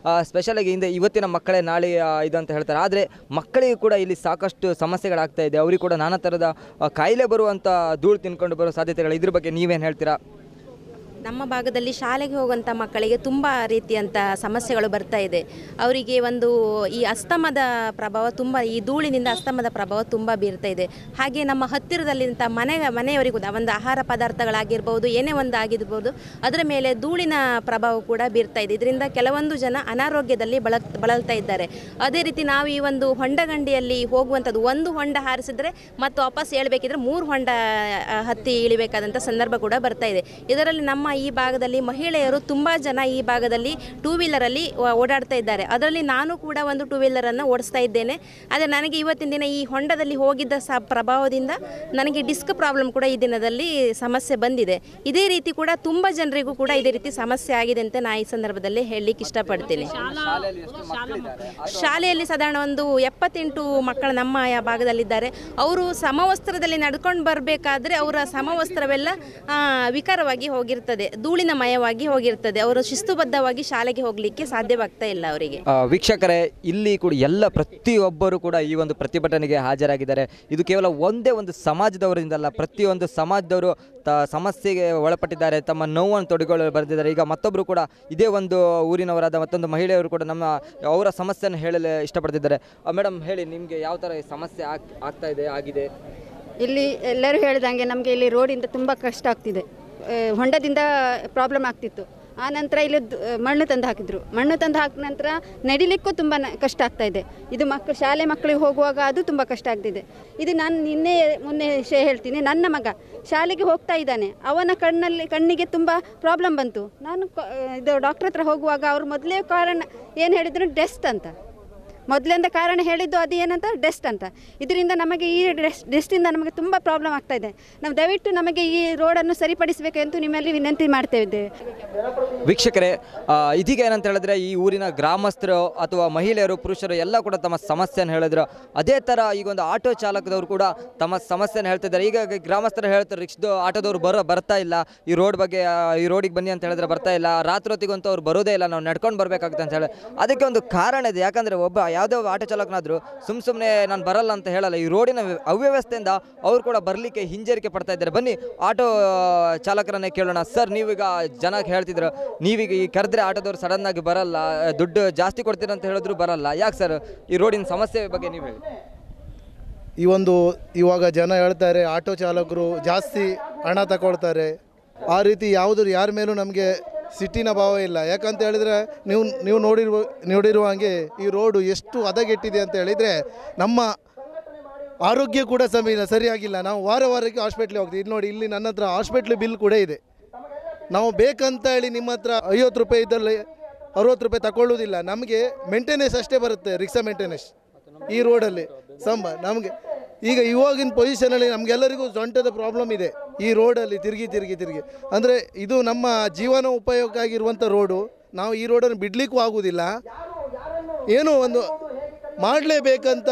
ಸ್ಪೆಷಲಾಗಿ ಇವತ್ತಿನ ಮಕ್ಕಳೇ ನಾಳೆ ಇದು ಅಂತ ಹೇಳ್ತಾರೆ. ಆದರೆ ಮಕ್ಕಳಿಗೆ ಕೂಡ ಇಲ್ಲಿ ಸಾಕಷ್ಟು ಸಮಸ್ಯೆಗಳಾಗ್ತಾ ಇದೆ. ಅವರಿಗೆ ಕೂಡ ನಾನಾ ಥರದ ಕಾಯಿಲೆ ಬರುವಂಥ ಧೂಳು ತಿನ್ಕೊಂಡು ಬರೋ ಸಾಧ್ಯತೆಗಳು. ಇದ್ರ ಬಗ್ಗೆ ನೀವೇನು ಹೇಳ್ತೀರಾ? ನಮ್ಮ ಭಾಗದಲ್ಲಿ ಶಾಲೆಗೆ ಹೋಗುವಂಥ ಮಕ್ಕಳಿಗೆ ತುಂಬ ರೀತಿಯಂಥ ಸಮಸ್ಯೆಗಳು ಬರ್ತಾ ಇದೆ. ಅವರಿಗೆ ಈ ಅಸ್ತಮದ ಪ್ರಭಾವ ತುಂಬ, ಈ ಧೂಳಿನಿಂದ ಅಸ್ತಮದ ಪ್ರಭಾವ ತುಂಬ ಬೀರ್ತಾ ಇದೆ. ಹಾಗೆ ನಮ್ಮ ಹತ್ತಿರದಲ್ಲಿಂಥ ಮನೆಯವರಿಗೂ ಒಂದು ಆಹಾರ ಪದಾರ್ಥಗಳಾಗಿರ್ಬೋದು, ಏನೇ ಒಂದು ಆಗಿರ್ಬೋದು, ಅದರ ಮೇಲೆ ಧೂಳಿನ ಪ್ರಭಾವ ಕೂಡ ಬೀರ್ತಾ ಇದೆ. ಇದರಿಂದ ಕೆಲವೊಂದು ಜನ ಅನಾರೋಗ್ಯದಲ್ಲಿ ಬಳಲ್ತಾ ಇದ್ದಾರೆ. ಅದೇ ರೀತಿ ನಾವು ಈ ಒಂದು ಹೊಂಡಗಂಡಿಯಲ್ಲಿ ಹೋಗುವಂಥದ್ದು, ಒಂದು ಹೊಂಡ ಹಾರಿಸಿದ್ರೆ ಮತ್ತು ವಾಪಸ್ ಹೇಳ್ಬೇಕಿದ್ರೆ 3 ಹೊಂಡ ಹತ್ತಿ ಇಳಿಬೇಕಾದಂಥ ಸಂದರ್ಭ ಕೂಡ ಬರ್ತಾ ಇದೆ. ಇದರಲ್ಲಿ ನಮ್ಮ ಈ ಭಾಗದಲ್ಲಿ ಮಹಿಳೆಯರು ತುಂಬ ಜನ ಈ ಭಾಗದಲ್ಲಿ ಟೂ ವೀಲರಲ್ಲಿ ಓಡಾಡ್ತಾ ಇದ್ದಾರೆ. ಅದರಲ್ಲಿ ನಾನು ಕೂಡ ಒಂದು ಟೂ ವೀಲರನ್ನು ಓಡಿಸ್ತಾ ಇದ್ದೇನೆ. ಆದರೆ ನನಗೆ ಇವತ್ತಿನ ದಿನ ಈ ಹೊಂಡದಲ್ಲಿ ಹೋಗಿದ್ದ ಪ್ರಭಾವದಿಂದ ನನಗೆ ಡಿಸ್ಕ್ ಪ್ರಾಬ್ಲಮ್ ಕೂಡ ಈ ದಿನದಲ್ಲಿ ಸಮಸ್ಯೆ ಬಂದಿದೆ. ಇದೇ ರೀತಿ ಕೂಡ ತುಂಬ ಜನರಿಗೂ ಕೂಡ ಇದೇ ರೀತಿ ಸಮಸ್ಯೆ ಆಗಿದೆ ಅಂತ ನಾನು ಈ ಸಂದರ್ಭದಲ್ಲಿ ಹೇಳಲಿಕ್ಕೆ ಇಷ್ಟಪಡ್ತೀನಿ. ಶಾಲೆಯಲ್ಲಿ ಸಾಧಾರಣ ಒಂದು 78 ಮಕ್ಕಳು ನಮ್ಮ ಭಾಗದಲ್ಲಿದ್ದಾರೆ. ಅವರು ಸಮವಸ್ತ್ರದಲ್ಲಿ ನಡ್ಕೊಂಡು ಬರಬೇಕಾದ್ರೆ ಅವರ ಸಮವಸ್ತ್ರವೆಲ್ಲ ವಿಕಾರವಾಗಿ ಹೋಗಿರ್ತದೆ, ಧೂಳಿನ ಮಯವಾಗಿ ಹೋಗಿರ್ತದೆ. ಅವರು ಶಿಸ್ತುಬದ್ಧವಾಗಿ ಶಾಲೆಗೆ ಹೋಗಲಿಕ್ಕೆ ಸಾಧ್ಯವಾಗ್ತಾ ಇಲ್ಲ ಅವರಿಗೆ. ವೀಕ್ಷಕರೇ, ಇಲ್ಲಿ ಕೂಡ ಎಲ್ಲ ಪ್ರತಿಯೊಬ್ಬರು ಕೂಡ ಈ ಒಂದು ಪ್ರತಿಭಟನೆಗೆ ಹಾಜರಾಗಿದ್ದಾರೆ. ಇದು ಕೇವಲ ಒಂದೇ ಒಂದು ಸಮಾಜದವರಿಂದಲ್ಲ, ಪ್ರತಿಯೊಂದು ಸಮಾಜದವರು ಸಮಸ್ಯೆಗೆ ಒಳಪಟ್ಟಿದ್ದಾರೆ, ತಮ್ಮ ನೋವನ್ನು ತೊಡಗೊಳ್ಳಲು ಬರೆದಿದ್ದಾರೆ. ಈಗ ಮತ್ತೊಬ್ಬರು ಕೂಡ ಇದೇ ಒಂದು ಊರಿನವರಾದ ಮತ್ತೊಂದು ಮಹಿಳೆಯರು ಕೂಡ ಅವರ ಸಮಸ್ಯೆಯನ್ನು ಹೇಳಲು ಇಷ್ಟಪಡ್ತಿದ್ದಾರೆ. ಮೇಡಮ್ ಹೇಳಿ, ನಿಮಗೆ ಯಾವ ಥರ ಸಮಸ್ಯೆ ಆಗ್ತಾ ಇದೆ ಆಗಿದೆ? ಇಲ್ಲಿ ಎಲ್ಲರೂ ಹೇಳಿದಂಗೆ ನಮಗೆ ಇಲ್ಲಿ ರೋಡಿಂದ ತುಂಬ ಕಷ್ಟ ಆಗ್ತಿದೆ. ಹೊಂಡದಿಂದ ಪ್ರಾಬ್ಲಮ್ ಆಗ್ತಿತ್ತು. ಆ ನಂತರ ಇಲ್ಲಿ ಮಣ್ಣು ತಂದು ಹಾಕಿದ್ರು. ಮಣ್ಣು ತಂದು ಹಾಕಿದ ನಂತರ ನಡಿಲಿಕ್ಕೂ ತುಂಬ ಕಷ್ಟ ಆಗ್ತಾ ಇದೆ. ಇದು ಶಾಲೆ ಮಕ್ಕಳಿಗೆ ಹೋಗುವಾಗ ಅದು ತುಂಬ ಕಷ್ಟ ಆಗ್ತಿದೆ. ಇದು ನಾನು ಮೊನ್ನೆ ವಿಷಯ ಹೇಳ್ತೀನಿ. ನನ್ನ ಮಗ ಶಾಲೆಗೆ ಹೋಗ್ತಾ ಇದ್ದಾನೆ. ಅವನ ಕಣ್ಣಿಗೆ ತುಂಬ ಪ್ರಾಬ್ಲಮ್ ಬಂತು. ನಾನು ಇದು ಡಾಕ್ಟ್ರ್ ಹತ್ರ ಹೋಗುವಾಗ ಅವರು ಮೊದಲೇ ಕಾರಣ ಏನು ಹೇಳಿದ್ರು, ಡೆಸ್ಟ್ ಅಂತ. ಮೊದಲಿಂದ ಕಾರಣ ಹೇಳಿದ್ದು ಅದು ಏನಂತ, ಡೆಸ್ಟ್ ಅಂತ. ಇದರಿಂದ ನಮಗೆ ಈ ಡೆಸ್ಟಿಂದ ನಮಗೆ ತುಂಬ ಪ್ರಾಬ್ಲಮ್ ಆಗ್ತಾ ಇದೆ. ನಾವು ದಯವಿಟ್ಟು ನಮಗೆ ಈ ರೋಡನ್ನು ಸರಿಪಡಿಸಬೇಕೆಂದು ನಿಮ್ಮಲ್ಲಿ ವಿನಂತಿ ಮಾಡ್ತಾ ಇದ್ದೇವೆ. ವೀಕ್ಷಕರೇ, ಇದೀಗ ಏನಂತ ಹೇಳಿದ್ರೆ, ಈ ಊರಿನ ಗ್ರಾಮಸ್ಥರು ಅಥವಾ ಮಹಿಳೆಯರು, ಪುರುಷರು ಎಲ್ಲ ಕೂಡ ತಮ್ಮ ಸಮಸ್ಯೆಯನ್ನು ಹೇಳಿದ್ರು. ಅದೇ ಥರ ಈಗ ಒಂದು ಆಟೋ ಚಾಲಕದವರು ಕೂಡ ತಮ್ಮ ಸಮಸ್ಯೆಯನ್ನು ಹೇಳ್ತಿದ್ದಾರೆ. ಈಗ ಗ್ರಾಮಸ್ಥರು ಹೇಳ್ತಾರೆ, ರಿಕ್ಷಾದ ಆಟೋದವರು ಬರ್ತಾ ಇಲ್ಲ, ಈ ರೋಡ್ ಬಗ್ಗೆ ಈ ರೋಡಿಗೆ ಬನ್ನಿ ಅಂತ ಹೇಳಿದ್ರೆ ಬರ್ತಾ ಇಲ್ಲ, ರಾತ್ರಿ ಅವ್ರು ಬರೋದೇ ಇಲ್ಲ, ನಾವು ನಡ್ಕೊಂಡು ಬರಬೇಕಾಗುತ್ತೆ ಅಂತ ಹೇಳಿ. ಅದಕ್ಕೆ ಒಂದು ಕಾರಣ ಇದೆ. ಯಾಕಂದರೆ ಒಬ್ಬ ಯಾವುದೇ ಆಟೋ ಚಾಲಕನಾದರೂ ಸುಮ್ಮನೆ ನಾನು ಬರಲ್ಲ ಅಂತ ಹೇಳಲ್ಲ. ಈ ರೋಡಿನ ಅವ್ಯವಸ್ಥೆಯಿಂದ ಅವರು ಕೂಡ ಬರಲಿಕ್ಕೆ ಹಿಂಜರಿಕೆ ಪಡ್ತಾ ಇದ್ದಾರೆ. ಬನ್ನಿ ಆಟೋ ಚಾಲಕರನ್ನೇ ಕೇಳೋಣ. ಸರ್, ನೀವೀಗ ಜನಕ್ಕೆ ಹೇಳ್ತಿದ್ರು, ನೀವೀಗ ಈ ಕರೆದ್ರೆ ಆಟೋದವ್ರು ಸಡನ್ನಾಗಿ ಬರಲ್ಲ, ದುಡ್ಡು ಜಾಸ್ತಿ ಕೊಡ್ತೀರ ಅಂತ ಹೇಳಿದ್ರು ಬರಲ್ಲ. ಯಾಕೆ ಸರ್, ಈ ರೋಡಿನ ಸಮಸ್ಯೆ ಬಗ್ಗೆ ನೀವು ಹೇಳಿ. ಇವಾಗ ಜನ ಹೇಳ್ತಾರೆ ಆಟೋ ಚಾಲಕರು ಜಾಸ್ತಿ ಹಣ ತಗೊಳ್ತಾರೆ. ಆ ರೀತಿ ಯಾರ ಮೇಲೂ ನಮಗೆ ಸಿಟ್ಟಿನ ಭಾವ ಇಲ್ಲ. ಯಾಕಂತ ಹೇಳಿದರೆ ನೀವು ನೋಡಿರುವ ಹಾಗೆ ಈ ರೋಡು ಎಷ್ಟು ಹದಗೆಟ್ಟಿದೆ ಅಂತ ಹೇಳಿದರೆ, ನಮ್ಮ ಆರೋಗ್ಯ ಕೂಡ ಸರಿಯಾಗಿಲ್ಲ. ನಾವು ವಾರಕ್ಕೆ ಹಾಸ್ಪಿಟ್ಲಿಗೆ ಹೋಗ್ತೀವಿ. ಇಲ್ಲಿ ನೋಡಿ, ಇಲ್ಲಿ ನನ್ನ ಹತ್ರ ಹಾಸ್ಪಿಟ್ಲ್ ಬಿಲ್ ಕೂಡ ಇದೆ. ನಾವು ಬೇಕಂತ ಹೇಳಿ ನಿಮ್ಮ ಹತ್ರ 50 ರೂಪಾಯಿ ಇದ್ದಲ್ಲಿ 60 ರೂಪಾಯಿ ತಗೊಳ್ಳೋದಿಲ್ಲ. ನಮಗೆ ಮೇಂಟೆನೆನ್ಸ್ ಅಷ್ಟೇ ಬರುತ್ತೆ, ರಿಕ್ಷಾ ಮೇಂಟೆನೆನ್ಸ್ ಈ ರೋಡಲ್ಲಿ ನಮಗೆ. ಈಗ ಇವಾಗಿನ ಪೊಸಿಷನಲ್ಲಿ ನಮಗೆಲ್ಲರಿಗೂ ಸೊಂಟದ ಪ್ರಾಬ್ಲಮ್ ಇದೆ ಈ ರೋಡಲ್ಲಿ ತಿರುಗಿ. ಅಂದರೆ ಇದು ನಮ್ಮ ಜೀವನ ಉಪಯೋಗ ಆಗಿರುವಂಥ ರೋಡು. ನಾವು ಈ ರೋಡನ್ನು ಬಿಡಲಿಕ್ಕೂ ಆಗುವುದಿಲ್ಲ. ಏನೋ ಒಂದು ಮಾಡಲೇಬೇಕಂತ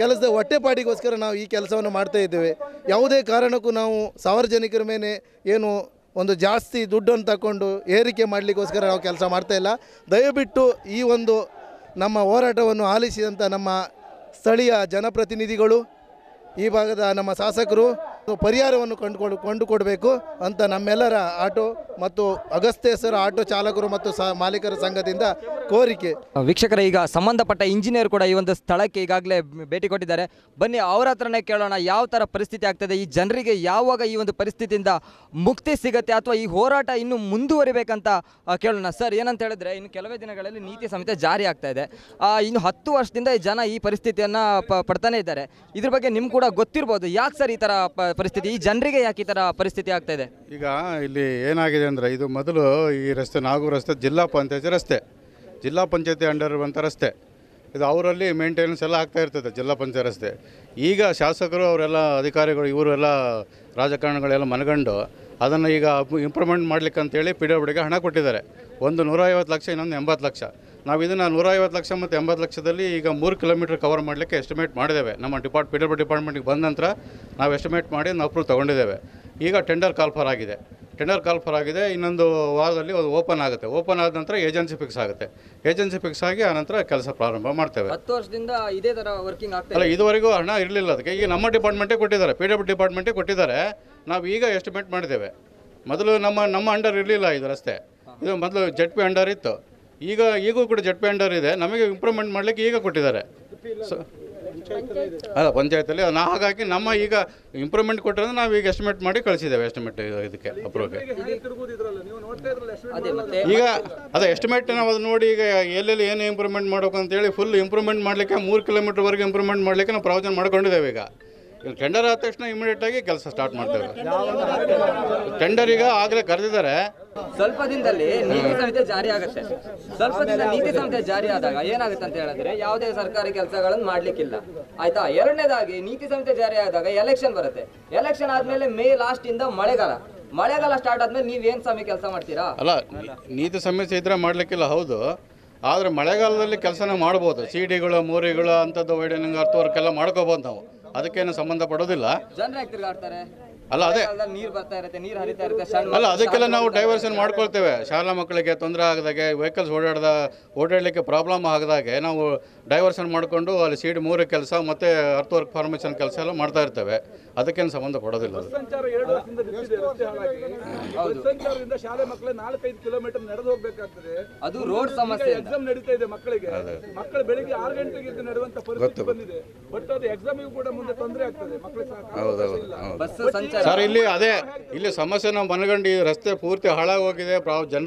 ಕೆಲಸದ ಹೊಟ್ಟೆಪಾಡಿಗೋಸ್ಕರ ನಾವು ಈ ಕೆಲಸವನ್ನು ಮಾಡ್ತಾ ಇದ್ದೇವೆ. ಯಾವುದೇ ಕಾರಣಕ್ಕೂ ನಾವು ಸಾರ್ವಜನಿಕರ ಮೇಲೆ ಏನು ಒಂದು ಜಾಸ್ತಿ ದುಡ್ಡನ್ನು ತಗೊಂಡು ಏರಿಕೆ ಮಾಡಲಿಕ್ಕೋಸ್ಕರ ನಾವು ಕೆಲಸ ಮಾಡ್ತಾಯಿಲ್ಲ. ದಯವಿಟ್ಟು ಈ ಒಂದು ನಮ್ಮ ಹೋರಾಟವನ್ನು ಆಲಿಸಿದಂಥ ನಮ್ಮ ಸ್ಥಳೀಯ ಜನಪ್ರತಿನಿಧಿಗಳು, ಈ ಭಾಗದ ನಮ್ಮ ಶಾಸಕರು ಪರಿಹಾರವನ್ನು ಕೊಂಡುಕೊಡಬೇಕು ಅಂತ ನಮ್ಮೆಲ್ಲರ ಆಟೋ ಮತ್ತು ಅಗಸ್ತ್ಯೇಶ್ವರ ಆಟೋ ಚಾಲಕರು ಮತ್ತು ಮಾಲೀಕರ ಸಂಘದಿಂದ ಕೋರಿಕೆ. ವೀಕ್ಷಕರೇ, ಈಗ ಸಂಬಂಧಪಟ್ಟ ಇಂಜಿನಿಯರ್ ಕೂಡ ಈ ಒಂದು ಸ್ಥಳಕ್ಕೆ ಈಗಾಗಲೇ ಭೇಟಿ ಕೊಟ್ಟಿದ್ದಾರೆ. ಬನ್ನಿ ಅವರ ಹತ್ರನೇ ಕೇಳೋಣ, ಯಾವ ಥರ ಪರಿಸ್ಥಿತಿ ಆಗ್ತದೆ, ಈ ಜನರಿಗೆ ಯಾವಾಗ ಈ ಒಂದು ಪರಿಸ್ಥಿತಿಯಿಂದ ಮುಕ್ತಿ ಸಿಗುತ್ತೆ ಅಥವಾ ಈ ಹೋರಾಟ ಇನ್ನು ಮುಂದುವರಿಬೇಕಂತ ಕೇಳೋಣ. ಸರ್, ಏನಂತ ಹೇಳಿದ್ರೆ, ಇನ್ನು ಕೆಲವೇ ದಿನಗಳಲ್ಲಿ ನೀತಿ ಸಂಹಿತೆ ಜಾರಿ ಆಗ್ತಾ ಇದೆ. ಇನ್ನು 10 ವರ್ಷದಿಂದ ಈ ಜನ ಈ ಪರಿಸ್ಥಿತಿಯನ್ನು ಪಡ್ತಾನೆ ಇದ್ದಾರೆ. ಇದ್ರ ಬಗ್ಗೆ ನಿಮ್ಗೆ ಕೂಡ ಗೊತ್ತಿರ್ಬೋದು. ಯಾಕೆ ಸರ್ ಈ ಥರ ಪರಿಸ್ಥಿತಿ, ಈ ಜನರಿಗೆ ಯಾಕೆ ಈ ಥರ ಪರಿಸ್ಥಿತಿ ಆಗ್ತಾ ಇದೆ? ಈಗ ಇಲ್ಲಿ ಏನಾಗಿದೆ ಅಂದರೆ, ಇದು ಮೊದಲು ಈ ರಸ್ತೆ ನಾಗೂರು ರಸ್ತೆ ಜಿಲ್ಲಾ ಪಂಚಾಯತಿ ರಸ್ತೆ, ಜಿಲ್ಲಾ ಪಂಚಾಯತಿ ಅಂಡರ್ ಇರುವಂಥ ರಸ್ತೆ. ಇದು ಅವರಲ್ಲಿ ಮೇಂಟೆನೆನ್ಸ್ ಎಲ್ಲ ಆಗ್ತಾ ಇರ್ತದೆ, ಜಿಲ್ಲಾ ಪಂಚಾಯತ್ ರಸ್ತೆ. ಈಗ ಶಾಸಕರು ಅವರೆಲ್ಲ ಅಧಿಕಾರಿಗಳು ಇವರೆಲ್ಲ ರಾಜಕಾರಣಿಗಳೆಲ್ಲ ಮನಗಂಡು ಅದನ್ನು ಈಗ ಇಂಪ್ರೂವ್ಮೆಂಟ್ ಮಾಡಲಿಕ್ಕೆ ಅಂತೇಳಿ PWDಗೆ ಹಣ ಕೊಟ್ಟಿದ್ದಾರೆ. ಒಂದು 150 ಲಕ್ಷ, ಇನ್ನೊಂದು 80 ಲಕ್ಷ. ನಾವು ಇದನ್ನು 150 ಲಕ್ಷ ಮತ್ತು 80 ಲಕ್ಷದಲ್ಲಿ ಈಗ 3 ಕಿಲೋಮೀಟರ್ ಕವರ್ ಮಾಡಲಿಕ್ಕೆ ಎಸ್ಟಿಮೇಟ್ ಮಾಡಿದ್ದೇವೆ. ನಮ್ಮ PWD ಡಿಪಾರ್ಟ್ಮೆಂಟಿಗೆ ಬಂದ ನಂತರ ನಾವು ಎಸ್ಟಿಮೇಟ್ ಮಾಡಿ ನಾವು ಅಪ್ರೂವ್ ತೊಗೊಂಡಿದ್ದೇವೆ. ಈಗ ಟೆಂಡರ್ ಕಾಲ್ ಫಾರ್ ಆಗಿದೆ. ಇನ್ನೊಂದು ವಾರದಲ್ಲಿ ಅದು ಓಪನ್ ಆಗುತ್ತೆ. ಓಪನ್ ಆದ ನಂತರ ಏಜೆನ್ಸಿ ಫಿಕ್ಸ್ ಆಗುತ್ತೆ. ಏಜೆನ್ಸಿ ಫಿಕ್ಸ್ ಆಗಿ ಆನಂತರ ಕೆಲಸ ಪ್ರಾರಂಭ ಮಾಡ್ತೇವೆ. 10 ವರ್ಷದಿಂದ ಇದೇ ಥರ ವರ್ಕಿಂಗ್ ಆಗ್ತಾ ಅಲ್ಲ, ಇದುವರೆಗೂ ಹಣ ಇರಲಿಲ್ಲ ಅದಕ್ಕೆ. ಈಗ ನಮ್ಮ ಡಿಪಾರ್ಟ್ಮೆಂಟೇ ಕೊಟ್ಟಿದ್ದಾರೆ, PWD ಡಿಪಾರ್ಟ್ಮೆಂಟೇ ಕೊಟ್ಟಿದ್ದಾರೆ. ನಾವು ಈಗ ಎಸ್ಟಿಮೇಟ್ ಮಾಡಿದ್ದೇವೆ. ಮೊದಲು ನಮ್ಮ ಅಂಡರ್ ಇರಲಿಲ್ಲ ಇದು ರಸ್ತೆ. ಇದು ಮೊದಲು ZP ಅಂಡರ್ ಇತ್ತು. ಈಗೂ ಕೂಡ ZP ಅಂಡರ್ ಇದೆ. ನಮಗೆ ಇಂಪ್ರೂವ್ಮೆಂಟ್ ಮಾಡಲಿಕ್ಕೆ ಈಗ ಕೊಟ್ಟಿದ್ದಾರೆ. ಅಲ್ಲ, ಪಂಚಾಯತಲ್ಲಿ ಹಾಗಾಗಿ ನಮ್ಮ ಈಗ ಇಂಪ್ರೂವ್ಮೆಂಟ್ ಕೊಟ್ಟಿರೋದು ನಾವು ಈಗ ಎಸ್ಟಿಮೇಟ್ ಮಾಡಿ ಕಳಿಸಿದ್ದೇವೆ. ಎಸ್ಟಿಮೇಟ್ ಇದಕ್ಕೆ ಅಪ್ರೂವ್ಗೆ ಈಗ ಅದೇ ಎಸ್ಟಿಮೇಟ್ ನಾವು ಅದು ನೋಡಿ ಈಗ ಎಲ್ಲೆಲ್ಲಿ ಏನು ಇಂಪ್ರೂವ್ಮೆಂಟ್ ಮಾಡಬೇಕು ಅಂತೇಳಿ ಫುಲ್ ಇಂಪ್ರೂವ್ಮೆಂಟ್ ಮಾಡಲಿಕ್ಕೆ 3 ಕಿಲೋಮೀಟರ್ವರೆಗೆ ಇಂಪ್ರೂವ್ಮೆಂಟ್ ಮಾಡಲಿಕ್ಕೆ ನಾವು ಪ್ರಾವಿಷನ್ ಮಾಡ್ಕೊಂಡಿದ್ದೇವೆ. ಟೆಂಡರ್ ಆದ ತಕ್ಷಣ ಇಮಿಡಿಯೇಟಾಗಿ ಕೆಲಸ ಸ್ಟಾರ್ಟ್ ಮಾಡ್ತೇವೆ. ಟೆಂಡರ್ ಈಗ ಆಗಲೇ ಕರೆದಿದ್ದಾರೆ. ಸ್ವಲ್ಪ ದಿನದಲ್ಲಿ ನೀತಿ ಸಂಹಿತೆ ಜಾರಿ ಆಗುತ್ತೆ. ಸ್ವಲ್ಪ ದಿನ ನೀತಿ ಸಂಹಿತೆ ಜಾರಿ ಆದಾಗ ಏನಾಗುತ್ತೆ ಅಂತ ಹೇಳಿದ್ರೆ ಯಾವುದೇ ಸರ್ಕಾರಿ ಕೆಲಸಗಳನ್ನು ಮಾಡ್ಲಿಕ್ಕಿಲ್ಲ, ಆಯ್ತಾ. ಎರಡನೇದಾಗಿ ನೀತಿ ಸಂಹಿತೆ ಜಾರಿ ಆದಾಗ ಎಲೆಕ್ಷನ್ ಬರುತ್ತೆ. ಎಲೆಕ್ಷನ್ ಆದ್ಮೇಲೆ ಮೇ ಲಾಸ್ಟ್ ಇಂದ ಮಳೆಗಾಲ ಸ್ಟಾರ್ಟ್ ಆದ್ಮೇಲೆ ನೀವೇನ್ ಸಮಯ ಕೆಲಸ ಮಾಡ್ತೀರಾ? ಅಲ್ಲ, ನೀತಿ ಸಮಸ್ಯೆ ಇದ್ರೆ ಮಾಡ್ಲಿಕ್ಕಿಲ್ಲ, ಹೌದು. ಆದರೆ ಮಳೆಗಾಲದಲ್ಲಿ ಕೆಲಸನ ಮಾಡ್ಬೋದು. ಸಿಡಿಗಳು, ಮೋರಿಗಳು ಅಂಥದ್ದು ವೈಡನಿಂಗ್ ಅರ್ಥ ವರ್ಕ್ ಎಲ್ಲ ಮಾಡ್ಕೋಬೋದು ನಾವು, ಅದಕ್ಕೇನು ಸಂಬಂಧ ಪಡೋದಿಲ್ಲ. ಜನರು ಯಾಕೆ ತಿರ್ಗಾಡ್ತಾರೆ? ಅಲ್ಲ ಅದೇ ನೀರು ಬರ್ತಾ ಇರುತ್ತೆ, ನೀರು ಹರಿತಾ ಇರುತ್ತೆ. ಅಲ್ಲ, ಅದಕ್ಕೆಲ್ಲ ನಾವು ಡೈವರ್ಷನ್ ಮಾಡ್ಕೊಳ್ತೇವೆ. ಶಾಲಾ ಮಕ್ಕಳಿಗೆ ತೊಂದರೆ ಆಗದಾಗೆ, ವೆಹಿಕಲ್ಸ್ ಓಡಾಡಲಿಕ್ಕೆ ಪ್ರಾಬ್ಲಮ್ ಆಗದಾಗೆ ನಾವು ಡೈವರ್ಷನ್ ಮಾಡಿಕೊಂಡು ಅಲ್ಲಿ ಸೀಡ್ 3 ಕೆಲಸ ಮತ್ತು ಅರ್ತ್ ವರ್ಕ್ ಫಾರ್ಮೇಷನ್ ಕೆಲಸ ಎಲ್ಲ ಮಾಡ್ತಾ ಇರ್ತೇವೆ. ಅದಕ್ಕೇನು ಸಂಬಂಧ ಪಡೋದಿಲ್ಲ. ಸಂಚಾರ 2 ವರ್ಷದಿಂದ ನಿಂತಿದೆ, ರಸ್ತೆ ಹಾಳಾಗಿ. ಸಂಚಾರದಿಂದ ಶಾಲೆ ಮಕ್ಕಳು 4-5 ಕಿಲೋಮೀಟರ್ ನಡೆದು ಹೋಗ್ಬೇಕಾಗ್ತದೆ. ಅದು ರೋಡ್ ಸಮಸ್ಯೆ. ಎಕ್ಸಾಮ್ ನಡೀತಾ ಇದೆ ಮಕ್ಕಳಿಗೆ. ಮಕ್ಕಳು ಬೆಳಿಗ್ಗೆ 6 ಗಂಟೆಗೆ ನಡೆಯುವಂತ ಪರಿಸ್ಥಿತಿ ಬಂದಿದೆ. ಬಟ್ ಅದು ಎಕ್ಸಾಮಿಗೂ ಕೂಡ ಮುಂದೆ ತೊಂದರೆ ಆಗ್ತದೆ ಮಕ್ಕಳಿಗೆ. ಬಸ್ ಸಂಚಾರ ಸರ್, ಇಲ್ಲಿ ಸಮಸ್ಯೆ ನಾವು ಮನಗಂಡು ಈ ರಸ್ತೆ ಪೂರ್ತಿ ಹಾಳಾಗಿ ಹೋಗಿದೆ,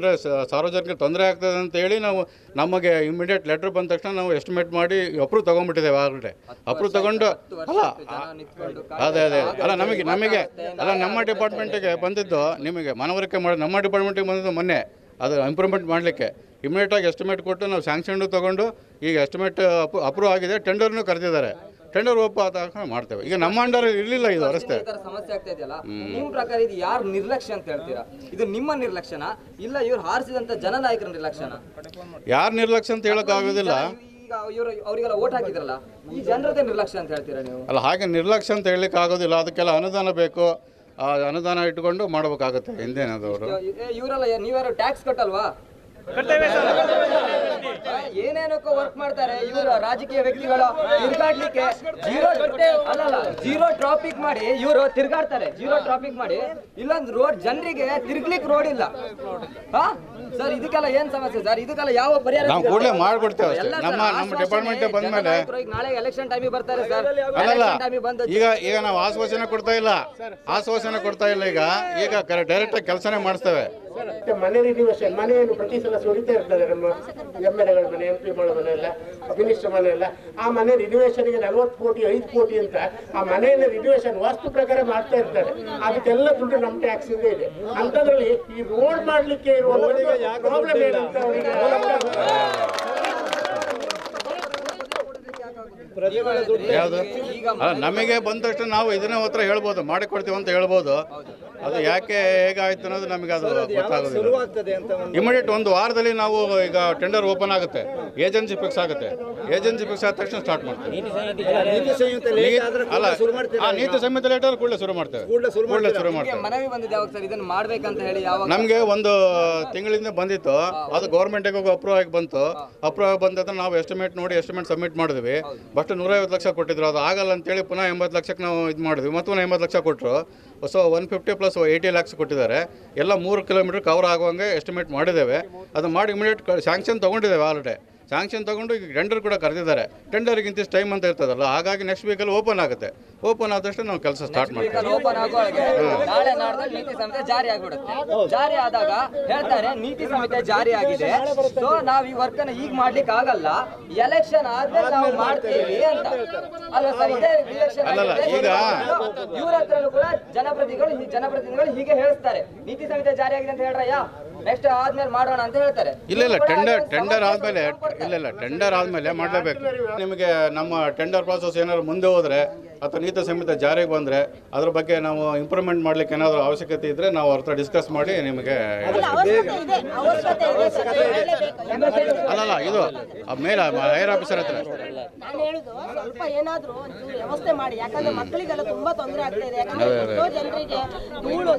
ಸಾರ್ವಜನಿಕರಿಗೆ ತೊಂದರೆ ಆಗ್ತದೆ ಅಂತ ಹೇಳಿ ನಾವು ನಮಗೆ ಇಮಿಡಿಯೇಟ್ ಲೆಟರ್ ಬಂದ ತಕ್ಷಣ ನಾವು ಎಸ್ಟಿಮೇಟ್ ಮಾಡಿ ಅಪ್ರೂವ್ ತೊಗೊಂಡ್ಬಿಟ್ಟಿದ್ದೇವೆ. ಆಲ್ರೆಡಿ ಅಪ್ರೂವ್ ತಗೊಂಡು ಅದೇ ಅಲ್ಲ ನಮಗೆ ಅಲ್ಲ ನಮ್ಮ ಡಿಪಾರ್ಟ್ಮೆಂಟಿಗೆ ಬಂದಿದ್ದು, ನಿಮಗೆ ಮನವರಿಕೆ ಮಾಡಿ ನಮ್ಮ ಡಿಪಾರ್ಟ್ಮೆಂಟಿಗೆ ಬಂದಿದ್ದು ಮೊನ್ನೆ ಅದು ಇಂಪ್ರೂವ್ಮೆಂಟ್ ಮಾಡಲಿಕ್ಕೆ ಇಮಿಡಿಯೇಟಾಗಿ ಎಸ್ಟಿಮೇಟ್ ಕೊಟ್ಟು ನಾವು ಸ್ಯಾಂಕ್ಷನ್ ತೊಗೊಂಡು ಈಗ ಎಸ್ಟಿಮೇಟ್ ಅಪ್ರೂವ್ ಆಗಿದೆ. ಟೆಂಡರ್ನು ಕರೆದಿದ್ದಾರೆ. ಟೆಂಡರ್ ಒಪ್ಪಾದ ಮಾಡ್ತೇವೆ. ಈಗ ನಮ್ಮ ಅಂಡರ್ ಇರಲಿಲ್ಲ ಇದು ರಸ್ತೆ. ಸಮಸ್ಯೆ ಆಗ್ತಾ ಇದೆಯಲ್ಲ, ನಿಮ್ಮ ಪ್ರಕಾರ ಇದು ಯಾರು ನಿರ್ಲಕ್ಷ್ಯ ಅಂತ ಹೇಳ್ತೀರಾ? ಇದು ನಿಮ್ಮ ನಿರ್ಲಕ್ಷ್ಯನ ಇಲ್ಲ ಇವ್ರು ಹಾರಿಸಿದಂತ ಜನನಾಯಕರ ನಿರ್ಲಕ್ಷ್ಯನ? ಯಾರು ನಿರ್ಲಕ್ಷ್ಯ ಅಂತ ಹೇಳಕ್ ಆಗೋದಿಲ್ಲ. ಈಗ ಅವರಿಗೆಲ್ಲ ಓಟ್ ಹಾಕಿದ್ರಲ್ಲ, ಈ ಜನರದೇ ನಿರ್ಲಕ್ಷ್ಯ ಅಂತ ಹೇಳ್ತೀರಾ ನೀವು? ಅಲ್ಲ, ಹಾಗೆ ನಿರ್ಲಕ್ಷ್ಯ ಅಂತ ಹೇಳಲಿಕ್ಕೆ ಆಗೋದಿಲ್ಲ. ಅದಕ್ಕೆಲ್ಲ ಅನುದಾನ ಬೇಕು. ಆ ಅನುದಾನ ಇಟ್ಕೊಂಡು ಮಾಡಬೇಕಾಗುತ್ತೆ. ಹಿಂದೇನದವರು ಇವರೆಲ್ಲ ನೀವ್ಯಾರು ಟ್ಯಾಕ್ಸ್ ಕಟ್ಟಲ್ವಾ? ಏನೇನಕ್ಕೋ ವರ್ಕ್ ಮಾಡ್ತಾರೆ ಇವರು ರಾಜಕೀಯ ವ್ಯಕ್ತಿಗಳು. ತಿರ್ಗಾಡ್ಲಿಕ್ಕೆ ಝೀರೋ ಟ್ರಾಫಿಕ್ ಮಾಡಿ ಇವರು ತಿರ್ಗಾಡ್ತಾರೆ. ಝೀರೋ ಟ್ರಾಫಿಕ್ ಮಾಡಿ ಇಲ್ಲೊಂದು ರೋಡ್ ಜನರಿಗೆ ತಿರ್ಗ್ಲಿಕ್ಕೆ ರೋಡ್ ಇಲ್ಲ. ಸರ್, ಇದಕ್ಕೆಲ್ಲ ಏನ್ ಸಮಸ್ಯೆ ಸರ್? ಇದಕ್ಕೆಲ್ಲ ಯಾವ ಪರಿಹಾರ? ನಾವು ಕೂಡಲೇ ಮಾಡ್ಕೊಡ್ತೇವೆ ಅಷ್ಟೇ. ನಮ್ಮ ಡಿಪಾರ್ಟ್ಮೆಂಟ್ ಬಂದ್ಮೇಲೆ ನಾಳೆ ಎಲೆಕ್ಷನ್ ಟೈಮಿಗೆ ಬರ್ತಾರೆ ಸರ್. ಅಲ್ಲಲ್ಲ, ಈಗ ನಾವು ಆಶ್ವಾಸನೆ ಕೊಡ್ತಾ ಇಲ್ಲ. ಈಗ ಡೈರೆಕ್ಟ್ ಆಗಿ ಕೆಲಸನೇ ಮಾಡಿಸ್ತೇವೆ. ಮನೆ ರಿನಿವೇಶನ್, ಮನೆಯನ್ನು ಪ್ರತಿ ಸಲ ಸುರಿತಾ ಇರ್ತದೆ. ನಮ್ಮ ಎಮ್ಮೆಗಳ ಮನೆ, MP ಮನೆ ಎಲ್ಲ, ಮಿನಿಸ್ಟರ್ ಮನೆ ಎಲ್ಲ. ಆ ಮನೆ ರಿನಿವೇಶನ್ಗೆ 40 ಕೋಟಿ 5 ಕೋಟಿ ಅಂತ ಆ ಮನೆಯನ್ನು ರಿನಿವೇಶನ್ ವಾಸ್ತು ಪ್ರಕಾರ ಮಾಡ್ತಾ ಇರ್ತಾರೆ. ಅದಕ್ಕೆಲ್ಲ ದುಡ್ಡು ನಮ್ಮ ಟ್ಯಾಕ್ಸ್ ಇಂದ ಇದೆ. ಅಂತದ್ರಲ್ಲಿ ಈ ರೋಡ್ ಮಾಡ್ಲಿಕ್ಕೆ ಇರುವ ಪ್ರಾಬ್ಲಮ್ ಏನಂತ ಯಾವುದು ನಮಗೆ ಬಂದ ತಕ್ಷಣ ನಾವು ಇದನ್ನ ಹತ್ರ ಹೇಳ್ಬೋದು, ಮಾಡಿಕೊಡ್ತೀವಿ ಅಂತ ಹೇಳ್ಬೋದು. ಅದು ಯಾಕೆ ಹೇಗಾಯ್ತು ಅನ್ನೋದು ನಮಗೆ ಅದು ಗೊತ್ತಾಗೋದಿಲ್ಲ. ಇಮಿಡಿಯೇಟ್ 1 ವಾರದಲ್ಲಿ ನಾವು ಈಗ ಟೆಂಡರ್ ಓಪನ್ ಆಗುತ್ತೆ, ಏಜೆನ್ಸಿ ಫಿಕ್ಸ್ ಆಗುತ್ತೆ. ಏಜೆನ್ಸಿ ಫಿಕ್ಸ್ ಆದ ತಕ್ಷಣ ಸ್ಟಾರ್ಟ್ ಮಾಡ್ತೇವೆ. ಅಲ್ಲ, ನೀತಿ ಸಂಹಿತೆ ಲೇಟರ್ ಕೂಡಲೇ ಶುರು ಮಾಡ್ತೇವೆ. ಮನವಿ ಬಂದಿದೆ ಯಾವಾಗ ಸರ್ ಇದನ್ನ ಮಾಡ್ಬೇಕಂತ ಹೇಳಿ? ನಮಗೆ 1 ತಿಂಗಳಿಂದ ಬಂದಿತ್ತು. ಅದು ಗೌರ್ಮೆಂಟಿಗೆ ಅಪ್ರೂವ್ ಆಗಿ ಬಂತು. ಅಪ್ರೂವ್ ಆಗಿ ಬಂದ ನಾವು ಎಸ್ಟಿಮೇಟ್ ನೋಡಿ ಎಸ್ಟಿಮೇಟ್ ಸಬ್ಮಿಟ್ ಮಾಡಿದ್ವಿ. ಬಟ್ 150 ಲಕ್ಷ ಕೊಟ್ಟಿದ್ರು. ಅದು ಆಗಲ್ಲ ಅಂತೇಳಿ ಪುನಃ 80 ಲಕ್ಷಕ್ಕೆ ನಾವು ಇದು ಮಾಡಿದ್ವಿ. ಮತ್ತು 80 ಲಕ್ಷ ಕೊಟ್ಟರು. ಸೊ 150 ಪ್ಲಸ್ 80 ಲ್ಯಾಕ್ಸ್ ಕೊಟ್ಟಿದ್ದಾರೆ. ಎಲ್ಲ 3 ಕಿಲೋಮೀಟರ್ ಕವರ್ ಆಗುವಂಗೆ ಎಸ್ಟಿಮೇಟ್ ಮಾಡಿದ್ದೇವೆ. ಅದು ಮಾಡಿ ಇಮಿಡಿಯೇಟ್ ಸ್ಯಾಂಕ್ಷನ್ ತೊಗೊಂಡಿದ್ದೇವೆ. ಆಲ್ರೆಡಿ ಸ್ಯಾಂಕ್ಷನ್ ತೊಗೊಂಡು ಈಗ ಟೆಂಡರ್ ಕೂಡ ಕರೆದಿದ್ದಾರೆ. ಟೆಂಡರ್ಗಿಂತ ಇಷ್ಟು ಟೈಮ್ ಅಂತ ಇರ್ತದಲ್ಲ, ಹಾಗಾಗಿ ನೆಕ್ಸ್ಟ್ ವೀಕಲ್ಲಿ ಓಪನ್ ಆಗುತ್ತೆ. ಓಪನ್ ಆದಷ್ಟು ನಾವು ಕೆಲಸ ಸ್ಟಾರ್ಟ್ ಮಾಡ್ತೀವಿ. ಓಪನ್ ಆಗುವಾಗ ನಾಳೆ ನಾಡ್ದಲ್ಲಿ ನೀತಿ ಸಂಹಿತೆ ಜಾರಿ ಆಗಿಬಿಡುತ್ತೆ. ಜಾರಿ ಆದಾಗ ಹೇಳ್ತಾರೆ ನೀತಿ ಸಂಹಿತೆ ಜಾರಿ ಆಗಿದೆ, ಸೊ ನಾವು ಈ ವರ್ಕ್ ಅನ್ನ ಈಗ ಮಾಡ್ಲಿಕ್ಕೆ ಆಗಲ್ಲ, ಎಲೆಕ್ಷನ್ ಆದ್ಮೇಲೆ ನಾವು ಮಾಡ್ತೀವಿ ಅಂತ. ಅಲ್ಲ ಸರ್, ಇದೇ ಈಗ ಇವ್ರ ಹತ್ರನೂ ಕೂಡ ಜನಪ್ರತಿನಿಧಿಗಳು ಹೀಗೆ ಹೇಳ್ತಾರೆ, ನೀತಿ ಸಂಹಿತೆ ಜಾರಿ ಆಗಿದೆ ಅಂತ ಹೇಳ್ರಯ್ಯ, ನೆಕ್ಸ್ಟ್ ಆದ್ಮೇಲೆ ಮಾಡೋಣ ಅಂತ ಹೇಳ್ತಾರೆ. ಇಲ್ಲ ಟೆಂಡರ್ ಆದ್ಮೇಲೆ ಮಾಡಲೇಬೇಕು. ನಿಮಗೆ ನಮ್ಮ ಟೆಂಡರ್ ಪ್ರಾಸೆಸ್ ಏನಾದ್ರು ಮುಂದೆ ಹೋದ್ರೆ ಅಥವಾ ನೀತಿ ಸಂಹಿತೆ ಜಾರಿಗೆ ಬಂದ್ರೆ ಅದ್ರ ಬಗ್ಗೆ ನಾವು ಇಂಪ್ರೂವ್ಮೆಂಟ್ ಮಾಡ್ಲಿಕ್ಕೆ ಏನಾದರೂ ಅವಶ್ಯಕತೆ ಇದ್ರೆ ನಾವು ಅವ್ರ ಹತ್ರ ಡಿಸ್ಕಸ್ ಮಾಡಿ ನಿಮಗೆ ಅಲ್ಲಲ್ಲ ಇದು ಮೇಲೆ ಹೈಯರ್ ಆಫೀಸರ್ ಹತ್ರ ನಾನು ಹೇಳುದು ಸ್ವಲ್ಪ ಏನಾದರೂ ವ್ಯವಸ್ಥೆ ಮಾಡಿ. ಯಾಕಂದ್ರೆ ಮಕ್ಕಳಿಗೆಲ್ಲ ತುಂಬಾ ತೊಂದರೆ ಆಗ್ತಾ ಇದೆ. ಯಾಕಂದ್ರೆ ಜನರಿಗೆ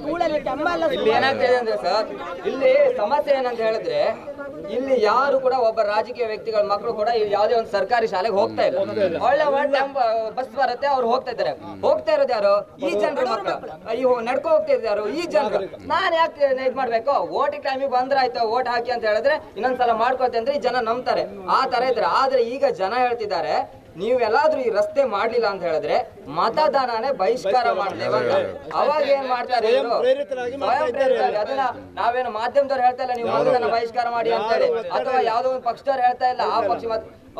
ಧೂಳಲ್ಲಿ ಟಂಬಲ್ಲ. ಇಲ್ಲಿ ಏನಾಗ್ತಿದೆ ಅಂದ್ರೆ ಸರ್, ಇಲ್ಲಿ ಸಮಸ್ಯೆ ಏನಂತ ಹೇಳಿದ್ರೆ ಇಲ್ಲಿ ಯಾರು ಕೂಡ ಒಬ್ಬ ರಾಜಕೀಯ ವ್ಯಕ್ತಿಗಳ ಮಕ್ಕಳು ಕೂಡ ಯಾವುದೇ ಒಂದು ಸರ್ಕಾರಿ ಶಾಲೆಗೆ ಹೋಗ್ತಾ ಇಲ್ಲ. ಒಳ್ಳೆ ಬಸ್ ಬರುತ್ತೆ, ಅವ್ರು ಹೋಗ್ತಾ ಇದ್ದಾರೆ. ಹೋಗ್ತಾ ಇರೋದು ಯಾರು? ಈ ಜನರ ಮಕ್ಕಳು. ನಡ್ಕೊ ಹೋಗ್ತಾ ಇದ್ದಾರೆ ಯಾರು? ಈ ಜನರು. ನಾನು ಯಾಕೆ ಇದು ಮಾಡ್ಬೇಕು? ಓಟಿಗೆ ಟೈಮಿಗೆ ಬಂದ್ರೆ ಆಯ್ತು, ಓಟ್ ಹಾಕಿ ಅಂತ ಹೇಳಿದ್ರೆ ಇನ್ನೊಂದ್ಸಲ ಮಾಡ್ಕೊಳ್ತೆ ಅಂದ್ರೆ ಈ ಜನ ನಂಬ್ತಾರೆ. ಆ ತರ ಇದ್ರೆ. ಆದ್ರೆ ಈಗ ಜನ ಹೇಳ್ತಿದ್ದಾರೆ, ನೀವೆಲ್ಲಾದ್ರೂ ಈ ರಸ್ತೆ ಮಾಡ್ಲಿಲ್ಲ ಅಂತ ಹೇಳಿದ್ರೆ ಮತದಾನನೇ ಬಹಿಷ್ಕಾರ ಮಾಡ್ತೇವೆ ಅಂತ. ಅವಾಗ ಏನ್ ಮಾಡ್ತಾರೆ? ಅದನ್ನ ನಾವೇನು ಮಾಧ್ಯಮದವ್ರು ಹೇಳ್ತಾ ಇಲ್ಲ ನೀವು ಮತದಾನ ಬಹಿಷ್ಕಾರ ಮಾಡಿ ಅಂತ ಹೇಳಿ, ಅಥವಾ ಯಾವ್ದೋ ಒಂದು ಪಕ್ಷದವ್ರು ಹೇಳ್ತಾ ಇಲ್ಲ. ಆ ಪಕ್ಷ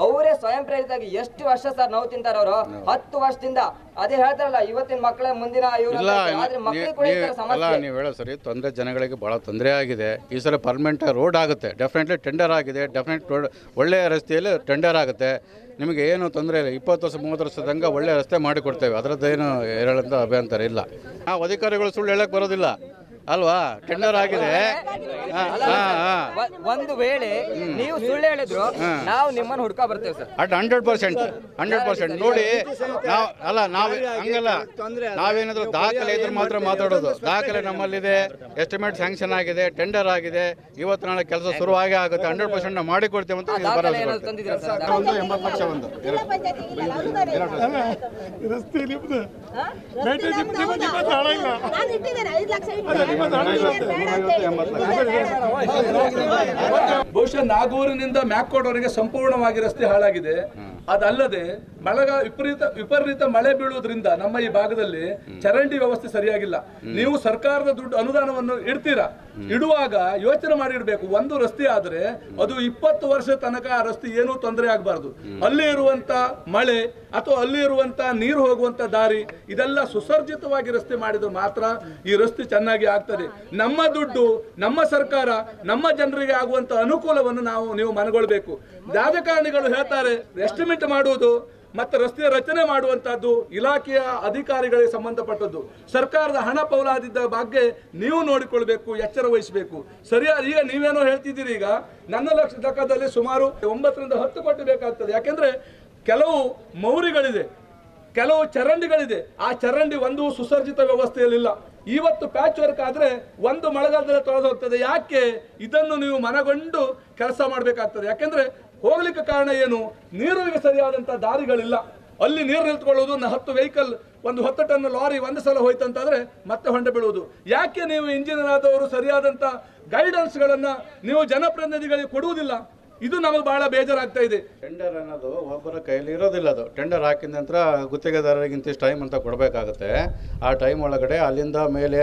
ಅವರೇ ಸ್ವಯಂ ಪ್ರೇರಿತಾಗಿ ಎಷ್ಟು ವರ್ಷ ಸರ್ ನೋವು ತಿಂತಾರ ಅವರು 10 ವರ್ಷದಿಂದ. ಅದೇ ಹೇಳ್ತಾರಲ್ಲ ಇವತ್ತಿನ ಮಕ್ಕಳ ಮುಂದಿನ ಇವ್ರು ಇಲ್ಲ ಆದ್ರೆ ಮಕ್ಕಳಿಗೆ ಕೂಡ ಈ ತರ ಅಲ್ಲ ಸಮಸ್ಯೆ. ನೀವು ಹೇಳೋ ಸರಿ, ತೊಂದರೆ ಜನಗಳಿಗೆ ಭಾಳ ತೊಂದರೆ ಆಗಿದೆ. ಈ ಸಲ ಪರ್ಮನೆಂಟ್ ರೋಡ್ ಆಗುತ್ತೆ, ಡೆಫಿನೆಟ್ಲಿ ಟೆಂಡರ್ ಆಗಿದೆ, ಡೆಫಿನೆಟ್ ರೋಡ್ ಒಳ್ಳೆಯ ರಸ್ತೆಯಲ್ಲಿ ಟೆಂಡರ್ ಆಗುತ್ತೆ. ನಿಮಗೆ ಏನು ತೊಂದರೆ ಇಲ್ಲ, 20 ವರ್ಷ 30 ವರ್ಷದ ತನಕ ಒಳ್ಳೆಯ ರಸ್ತೆ ಮಾಡಿಕೊಡ್ತೇವೆ, ಅದರದ್ದೇನು ಹೇಳಂತ ಅಭ್ಯಂತರ ಇಲ್ಲ. ನಾವು ಅಧಿಕಾರಿಗಳು ಸುಳ್ಳು ಹೇಳಕ್ಕೆ ಬರೋದಿಲ್ಲ ಅಲ್ವಾ, ಟೆಂಡರ್ ಆಗಿದೆ. ಒಂದು ವೇಳೆ ನೀವು ಸುಳ್ಳು ಹೇಳಿದ್ರು ನಾವು ನಿಮ್ಮನ್ನು ಹುಡ್ಕಾ ಬರ್ತೇವೆ ಸರ್. ಅಟ್ 100% ನೋಡಿ. ನಾವು ಅಲ್ಲ, ನಾವು ಹಂಗಲ್ಲ, ನಾವೇನಾದ್ರೂ ದಾಖಲೆ ಇದ್ರೆ ಮಾತ್ರ ಮಾತಾಡೋದು. ದಾಖಲೆ ನಮ್ಮಲ್ಲಿದೆ, ಎಸ್ಟಿಮೇಟ್ ಸ್ಯಾಂಕ್ಷನ್ ಆಗಿದೆ, ಟೆಂಡರ್ ಆಗಿದೆ, ಇವತ್ತು ನಾಳೆ ಕೆಲಸ ಶುರುವಾಗೇ ಆಗುತ್ತೆ. 100% ನಾವು ಮಾಡಿಕೊಡ್ತೇವೆ ಅಂತ ಭರವಸೆ ಕೊಡ್ತೇವೆ. 80 ಲಕ್ಷ ಒಂದು ರಸ್ತೆ ನಿಮ್ದು ಬಹುಶಃ ನಾಗೂರಿನಿಂದ ಮ್ಯಾಕೋಡ್ವರೆಗೆ ಸಂಪೂರ್ಣವಾಗಿ ರಸ್ತೆ ಹಾಳಾಗಿದೆ. ಅದಲ್ಲದೆ ವಿಪರೀತ ಮಳೆ ಬೀಳುವುದರಿಂದ ನಮ್ಮ ಈ ಭಾಗದಲ್ಲಿ ಚರಂಡಿ ವ್ಯವಸ್ಥೆ ಸರಿಯಾಗಿಲ್ಲ. ನೀವು ಸರ್ಕಾರದ ದುಡ್ಡು ಅನುದಾನವನ್ನು ಇಡುವಾಗ ಯೋಚನೆ ಮಾಡಿಡ್ಬೇಕು. ಒಂದು ರಸ್ತೆ ಆದ್ರೆ ಅದು 20 ವರ್ಷ ತನಕ ಆ ರಸ್ತೆ ಏನೂ ತೊಂದರೆ ಆಗಬಾರ್ದು. ಅಲ್ಲಿ ಇರುವಂತ ಮಳೆ ಅಥವಾ ಅಲ್ಲಿ ಇರುವಂತ ನೀರು ಹೋಗುವಂತ ದಾರಿ ಇದೆಲ್ಲ ಸುಸರ್ಜಿತವಾಗಿ ರಸ್ತೆ ಮಾಡಿದ್ರೆ ಮಾತ್ರ ಈ ರಸ್ತೆ ಚೆನ್ನಾಗಿ ಆಗ್ತದೆ. ನಮ್ಮ ದುಡ್ಡು, ನಮ್ಮ ಸರ್ಕಾರ, ನಮ್ಮ ಜನರಿಗೆ ಆಗುವಂತ ಅನುಕೂಲವನ್ನು ನೀವು ಮನಗೊಳ್ಬೇಕು. ರಾಜಕಾರಣಿಗಳು ಹೇಳ್ತಾರೆ ಎಸ್ಟಿಮೇಟ್ ಮಾಡುವುದು ಮತ್ತೆ ರಸ್ತೆ ರಚನೆ ಮಾಡುವಂತಹದ್ದು ಇಲಾಖೆಯ ಅಧಿಕಾರಿಗಳಿಗೆ ಸಂಬಂಧಪಟ್ಟದ್ದು. ಸರ್ಕಾರದ ಹಣ ಪೌಲಾದಿದ್ದ ಬಗ್ಗೆ ನೀವು ನೋಡಿಕೊಳ್ಬೇಕು, ಎಚ್ಚರ ವಹಿಸಬೇಕು. ಸರಿಯಾದ ಈಗ ನೀವೇನೋ ಹೇಳ್ತಿದ್ದೀರಿ, ಈಗ ನನ್ನ ಲೆಕ್ಕದಲ್ಲಿ ಸುಮಾರು 9 ರಿಂದ 10 ಕೋಟಿ ಬೇಕಾಗ್ತದೆ. ಯಾಕೆಂದ್ರೆ ಕೆಲವು ಮೌರಿಗಳಿದೆ, ಕೆಲವು ಚರಂಡಿಗಳಿದೆ. ಆ ಚರಂಡಿ ಒಂದು ಸುಸರ್ಜಿತ ವ್ಯವಸ್ಥೆಯಲ್ಲಿಲ್ಲ. ಇವತ್ತು ಪ್ಯಾಚ್ ವರ್ಕ್ ಆದ್ರೆ ಒಂದು ಮಳೆಗಾಲದಲ್ಲಿ ತೊಳೆದು ಹೋಗ್ತದೆ. ಯಾಕೆ ಇದನ್ನು ನೀವು ಮನಗೊಂಡು ಕೆಲಸ ಮಾಡಬೇಕಾಗ್ತದೆ. ಯಾಕೆಂದ್ರೆ ಹೋಗ್ಲಿಕ್ಕೆ ಕಾರಣ ಏನು, ನೀರಿಗೆ ಸರಿಯಾದಂತ ದಾರಿಗಳಿಲ್ಲ. ಅಲ್ಲಿ ನೀರು ನಿಂತ್ಕೊಳ್ಳೋದು, 10 ವೆಹಿಕಲ್, ಒಂದು 10 ಟನ್ ಲಾರಿ ಒಂದು ಸಲ ಹೋಯ್ತಂತಾದ್ರೆ ಮತ್ತೆ ಹೊಂಡ ಬೀಳುವುದು. ಯಾಕೆ ನೀವು ಇಂಜಿನಿಯರ್ ಆದವರು ಸರಿಯಾದಂತ ಗೈಡೆನ್ಸ್ ಗಳನ್ನ ನೀವು ಜನಪ್ರತಿನಿಧಿಗಳಿಗೆ ಕೊಡುವುದಿಲ್ಲ? ಇದು ನಮಗೆ ಬಹಳ ಬೇಜಾರಾಗ್ತಾ ಇದೆ. ಟೆಂಡರ್ ಅನ್ನೋದು ಒಬ್ಬರ ಕೈಯಲ್ಲಿ ಇರೋದಿಲ್ಲ. ಅದು ಟೆಂಡರ್ ಹಾಕಿದ ನಂತರ ಗುತ್ತಿಗೆದಾರರಿಗೆ ಇಂತಿಷ್ಟು ಟೈಮ್ ಅಂತ ಕೊಡಬೇಕಾಗುತ್ತೆ. ಆ ಟೈಮ್ ಒಳಗಡೆ ಅಲ್ಲಿಂದ ಮೇಲೆ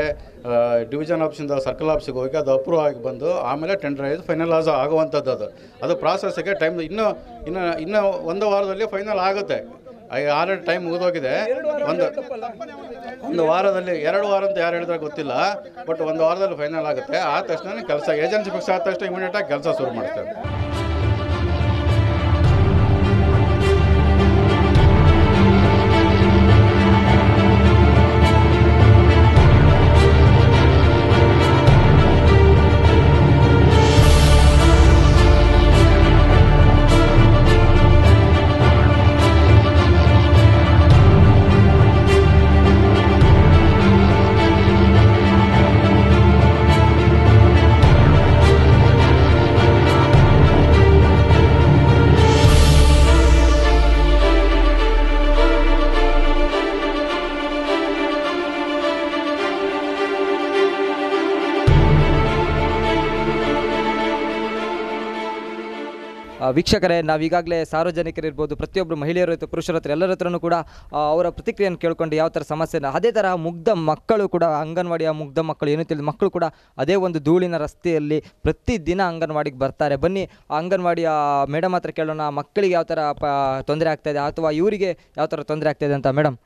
ಡಿವಿಷನ್ ಆಫೀಸಿಂದ ಸರ್ಕಲ್ ಆಫೀಸಿಗೆ ಹೋಗಿ ಅದು ಅಪ್ರೂವ್ ಆಗಿ ಬಂದು ಆಮೇಲೆ ಟೆಂಡರ್ ಆಗಿ ಫೈನಲ್ ಆಗುವಂಥದ್ದು. ಅದು ಪ್ರಾಸೆಸ್ಗೆ ಟೈಮ್ ಇನ್ನು 1 ವಾರದಲ್ಲಿ ಫೈನಲ್ ಆಗುತ್ತೆ. ಆಲ್ರೆಡಿ ಟೈಮ್ ಮುಗಿದೋಗಿದೆ. ಒಂದು ವಾರದಲ್ಲಿ, 2 ವಾರ ಅಂತ ಯಾರು ಹೇಳಿದ್ರೆ ಗೊತ್ತಿಲ್ಲ, ಬಟ್ 1 ವಾರದಲ್ಲಿ ಫೈನಲ್ ಆಗುತ್ತೆ. ಆದ ತಕ್ಷಣ ಕೆಲಸ ಏಜೆನ್ಸಿ ಫಿಕ್ಸ್ ಆದ ತಕ್ಷಣ ಇಮಿಡಿಯೇಟಾಗಿ ಕೆಲಸ ಶುರು ಮಾಡ್ತೇವೆ. ವೀಕ್ಷಕರೇ, ನಾವೀಗಾಗಲೇ ಸಾರ್ವಜನಿಕರಿರ್ಬೋದು, ಪ್ರತಿಯೊಬ್ಬರು ಮಹಿಳೆಯರು ಅಥವಾ ಪುರುಷರ ಹತ್ರ ಎಲ್ಲರ ಹತ್ರನೂ ಕೂಡ ಅವರ ಪ್ರತಿಕ್ರಿಯೆಯನ್ನು ಕೇಳ್ಕೊಂಡು ಯಾವ ಥರ ಸಮಸ್ಯೆನ, ಅದೇ ಥರ ಮುಗ್ಧ ಮಕ್ಕಳು ಕೂಡ, ಅಂಗನವಾಡಿಯ ಮುಗ್ಧ ಮಕ್ಕಳು ಏನು ತಿಳಿದ ಮಕ್ಕಳು ಕೂಡ ಅದೇ ಒಂದು ಧೂಳಿನ ರಸ್ತೆಯಲ್ಲಿ ಪ್ರತಿದಿನ ಅಂಗನವಾಡಿಗೆ ಬರ್ತಾರೆ. ಬನ್ನಿ ಅಂಗನವಾಡಿಯ ಮೇಡಮ್ ಹತ್ರ ಕೇಳೋಣ, ಮಕ್ಕಳಿಗೆ ಯಾವ ಥರ ತೊಂದರೆ ಆಗ್ತಾಯಿದೆ ಅಥವಾ ಇವರಿಗೆ ಯಾವ ಥರ ತೊಂದರೆ ಆಗ್ತಾಯಿದೆ ಅಂತ. ಮೇಡಮ್,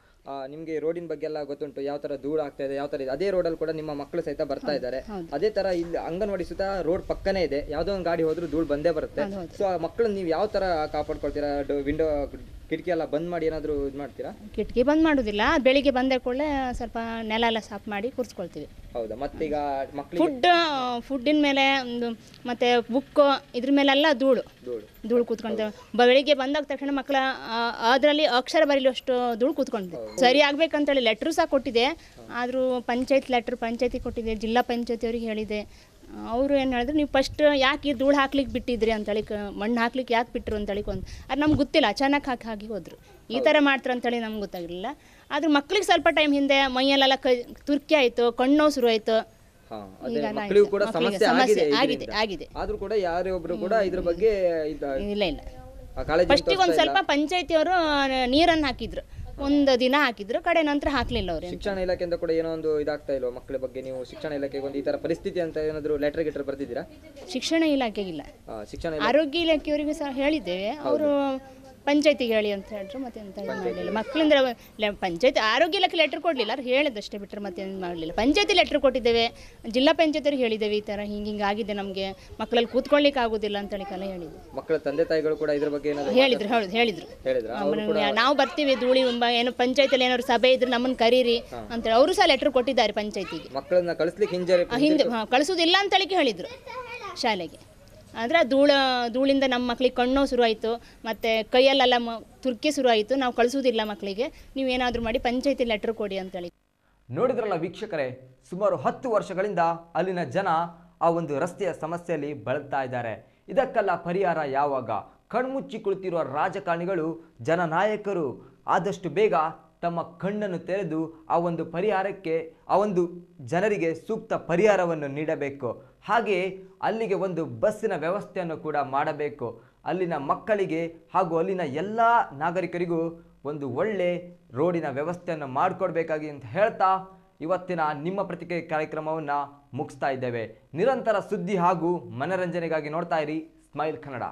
ನಿಮಗೆ ರೋಡಿನ ಬಗ್ಗೆ ಎಲ್ಲ ಗೊತ್ತುಂಟು, ಯಾವ ಥರ ಧೂಳು ಆಗ್ತಾ ಇದೆ, ಯಾವ ಥರ ಇದೆ. ಅದೇ ರೋಡಲ್ಲಿ ಕೂಡ ನಿಮ್ಮ ಮಕ್ಕಳು ಸಹಿತ ಬರ್ತಾ ಇದ್ದಾರೆ. ಅದೇ ಥರ ಇಲ್ಲಿ ಅಂಗನವಾಡಿ ಸುತ್ತ ರೋಡ್ ಪಕ್ಕನೇ ಇದೆ, ಯಾವುದೋ ಒಂದು ಗಾಡಿ ಹೋದ್ರೂ ಧೂಳು ಬಂದೇ ಬರುತ್ತೆ. ಸೊ ಆ ಮಕ್ಕಳನ್ನ ನೀವು ಯಾವ ಥರ ಕಾಪಾಡ್ಕೊಳ್ತೀರಾ? ವಿಂಡೋ ಕಿಟಕಿ ಎಲ್ಲ ಬಂದ್ ಮಾಡಿ ಏನಾದರೂ ಇದು ಮಾಡ್ತೀರಾ? ಕಿಟಕಿ ಬಂದ್ ಮಾಡೋದಿಲ್ಲ, ಬೆಳಿಗ್ಗೆ ಬಂದ ಕೂಡಲೇ ಸ್ವಲ್ಪ ನೆಲ ಎಲ್ಲ ಸಾಫ್ ಮಾಡಿ ಕೂರಿಸ್ಕೊಳ್ತೀವಿ. ಹೌದಾ? ಮತ್ತೀಗ ಮಕ್ಕಳಿಗೆ ಫುಡ್ಡಿನ ಮೇಲೆ ಒಂದು ಮತ್ತೆ ಬುಕ್ ಇದ್ರ ಮೇಲೆಲ್ಲ ಧೂಳು ಕೂತ್ಕೊಂತೇವೆ. ಬೆಳಿಗ್ಗೆ ಬಂದಾಗ ತಕ್ಷಣ ಮಕ್ಕಳ ಅದರಲ್ಲಿ ಅಕ್ಷರ ಬರೀಲಷ್ಟು ಧೂಳು ಕೂತ್ಕೊಂತೀವಿ. ಸರಿ ಆಗ್ಬೇಕಂತೇಳಿ ಲೆಟ್ರು ಸಹ ಕೊಟ್ಟಿದೆ, ಆದರೂ ಪಂಚಾಯತಿ ಕೊಟ್ಟಿದೆ, ಜಿಲ್ಲಾ ಪಂಚಾಯತಿ ಅವ್ರಿಗೆ ಹೇಳಿದೆ. ಅವರು ಏನು ಹೇಳಿದ್ರು, ನೀವು ಫಸ್ಟ್ ಯಾಕೆ ಈ ಧೂಳು ಹಾಕ್ಲಿಕ್ಕೆ ಬಿಟ್ಟಿದ್ರಿ ಅಂತೇಳಿ, ಮಣ್ಣು ಹಾಕ್ಲಿಕ್ಕೆ ಯಾಕೆ ಬಿಟ್ಟರು ಅಂತೇಳಿ ಅದು ನಮ್ಗೆ ಗೊತ್ತಿಲ್ಲ. ಅಚಾನಕ್ ಹಾಕಿ ಹೋದ್ರು. ಈ ಥರ ಮಾಡ್ತಾರೆ ಅಂತೇಳಿ ನಮ್ಗೆ ಗೊತ್ತಾಗಿರಲಿಲ್ಲ. ಆದ್ರೆ ಮಕ್ಳಿಗೆ ಸ್ವಲ್ಪ ಟೈಮ್ ಹಿಂದೆ ಮೈಯಲ್ಲೆಲ್ಲ ತುರ್ಕಿ ಆಯಿತು, ಕಣ್ಣು ನೋವು ಶುರು ಆಯಿತು. ಆಗಿದೆ. ಆದ್ರೂ ಕೂಡ ಯಾರೊಬ್ರು ಕೂಡ ಇದ್ರ ಬಗ್ಗೆ ಇಲ್ಲ. ಫಸ್ಟಿಗೆ ಒಂದು ಸ್ವಲ್ಪ ಪಂಚಾಯತಿಯವರು ನೀರನ್ನು ಹಾಕಿದ್ರು, ಒಂದು ದಿನ ಹಾಕಿದ್ರು, ಕಡೆ ನಂತರ ಹಾಕಲಿಲ್ಲ ಅವ್ರು. ಶಿಕ್ಷಣ ಇಲಾಖೆಯಿಂದ ಕೂಡ ಏನೋ ಒಂದು ಇದಾಗ್ತಾ ಇಲ್ವಾ ಮಕ್ಕಳ ಬಗ್ಗೆ? ನೀವು ಶಿಕ್ಷಣ ಇಲಾಖೆಗೆ ಒಂದು ಈ ತರ ಪರಿಸ್ಥಿತಿ ಅಂತ ಏನಾದರೂ ಲೆಟರ್ ಗಿಟರ್ ಬರ್ತಿದ್ದೀರಾ? ಶಿಕ್ಷಣ ಇಲಾಖೆಗಿಲ್ಲ, ಶಿಕ್ಷಣ ಆರೋಗ್ಯ ಇಲಾಖೆಯವರಿಗೂ ಸಹ ಹೇಳಿದ್ದೇವೆ. ಅವರು ಪಂಚಾಯತಿಗೆ ಹೇಳಿ ಅಂತ ಹೇಳಿದ್ರು, ಮತ್ತೆ ಎಂತ ಮಾಡಲಿಲ್ಲ. ಮಕ್ಕಳಿಂದ ಪಂಚಾಯತ್ ಆರೋಗ್ಯ ಇಲಾಖೆ ಲೆಟರ್ ಕೊಡಲಿಲ್ಲ, ಅವ್ರು ಹೇಳಿದಷ್ಟೇ ಬಿಟ್ಟರೆ ಮತ್ತೆ ಏನು ಮಾಡಲಿಲ್ಲ. ಪಂಚಾಯತಿ ಲೆಟರ್ ಕೊಟ್ಟಿದ್ದೇವೆ, ಜಿಲ್ಲಾ ಪಂಚಾಯತಿಯವ್ರಿಗೆ ಹೇಳಿದ್ದೇವೆ, ಈ ಥರ ಹಿಂಗೆ ಆಗಿದೆ, ನಮಗೆ ಮಕ್ಕಳಲ್ಲಿ ಕೂತ್ಕೊಳ್ಳಿಕ್ಕೆ ಆಗೋದಿಲ್ಲ ಅಂತೇಳಿ ಕಲೆ ಹೇಳಿದ್ವಿ. ಮಕ್ಕಳ ತಂದೆ ತಾಯಿಗಳು ಕೂಡ ಇದ್ರ ಬಗ್ಗೆ ಹೇಳಿದ್ರು ನಾವು ಬರ್ತೀವಿ ಧೂಳಿ ಏನು ಪಂಚಾಯತಿಯಲ್ಲಿ ಏನಾದ್ರು ಸಭೆ ಇದ್ರೆ ನಮ್ಮನ್ನು ಕರೀರಿ ಅಂತೇಳಿ ಅವರು ಸಹ ಲೆಟರ್ ಕೊಟ್ಟಿದ್ದಾರೆ ಪಂಚಾಯತಿಗೆ. ಮಕ್ಕಳನ್ನ ಕಳಿಸ್ಲಿಕ್ಕೆ ಹಿಂದೆ ಕಳಿಸೋದಿಲ್ಲ ಅಂತೇಳಿ ಹೇಳಿದ್ರು ಶಾಲೆಗೆ. ಆದರೆ ಧೂಳಿಂದ ನಮ್ಮ ಮಕ್ಕಳಿಗೆ ಕಣ್ಣು ಶುರುವಾಯಿತು, ಮತ್ತು ಕೈಯಲ್ಲೆಲ್ಲ ತುರ್ಕೆ ಶುರುವಾಯಿತು. ನಾವು ಕಳಿಸೋದಿಲ್ಲ ಮಕ್ಕಳಿಗೆ, ನೀವೇನಾದರೂ ಮಾಡಿ ಪಂಚಾಯತಿ ಲೆಟರ್ ಕೊಡಿ ಅಂತೇಳಿ. ನೋಡಿದ್ರಲ್ಲ ವೀಕ್ಷಕರೇ, ಸುಮಾರು 10 ವರ್ಷಗಳಿಂದ ಅಲ್ಲಿನ ಜನ ಆ ಒಂದು ರಸ್ತೆಯ ಸಮಸ್ಯೆಯಲ್ಲಿ ಬಳಲ್ತಾ ಇದ್ದಾರೆ. ಇದಕ್ಕೆಲ್ಲ ಪರಿಹಾರ ಯಾವಾಗ? ಕಣ್ಮುಚ್ಚಿ ಕುಳಿತಿರುವ ರಾಜಕಾರಣಿಗಳು, ಜನನಾಯಕರು ಆದಷ್ಟು ಬೇಗ ತಮ್ಮ ಕಣ್ಣನ್ನು ತೆರೆದು ಆ ಒಂದು ಪರಿಹಾರಕ್ಕೆ, ಆ ಒಂದು ಜನರಿಗೆ ಸೂಕ್ತ ಪರಿಹಾರವನ್ನು ನೀಡಬೇಕು. ಹಾಗೆಯೇ ಅಲ್ಲಿಗೆ ಒಂದು ಬಸ್ಸಿನ ವ್ಯವಸ್ಥೆಯನ್ನು ಕೂಡ ಮಾಡಬೇಕು. ಅಲ್ಲಿನ ಮಕ್ಕಳಿಗೆ ಹಾಗೂ ಅಲ್ಲಿನ ಎಲ್ಲ ನಾಗರಿಕರಿಗೂ ಒಂದು ಒಳ್ಳೆ ರೋಡಿನ ವ್ಯವಸ್ಥೆಯನ್ನು ಮಾಡಿಕೊಡ್ಬೇಕಾಗಿ ಅಂತ ಹೇಳ್ತಾ ಇವತ್ತಿನ ನಿಮ್ಮ ಪ್ರತಿಕ್ರಿಯೆ ಕಾರ್ಯಕ್ರಮವನ್ನು ಮುಗಿಸ್ತಾ ಇದ್ದೇವೆ. ನಿರಂತರ ಸುದ್ದಿ ಹಾಗೂ ಮನರಂಜನೆಗಾಗಿ ನೋಡ್ತಾ ಇರಿ ಸ್ಮೈಲ್ ಕನ್ನಡ.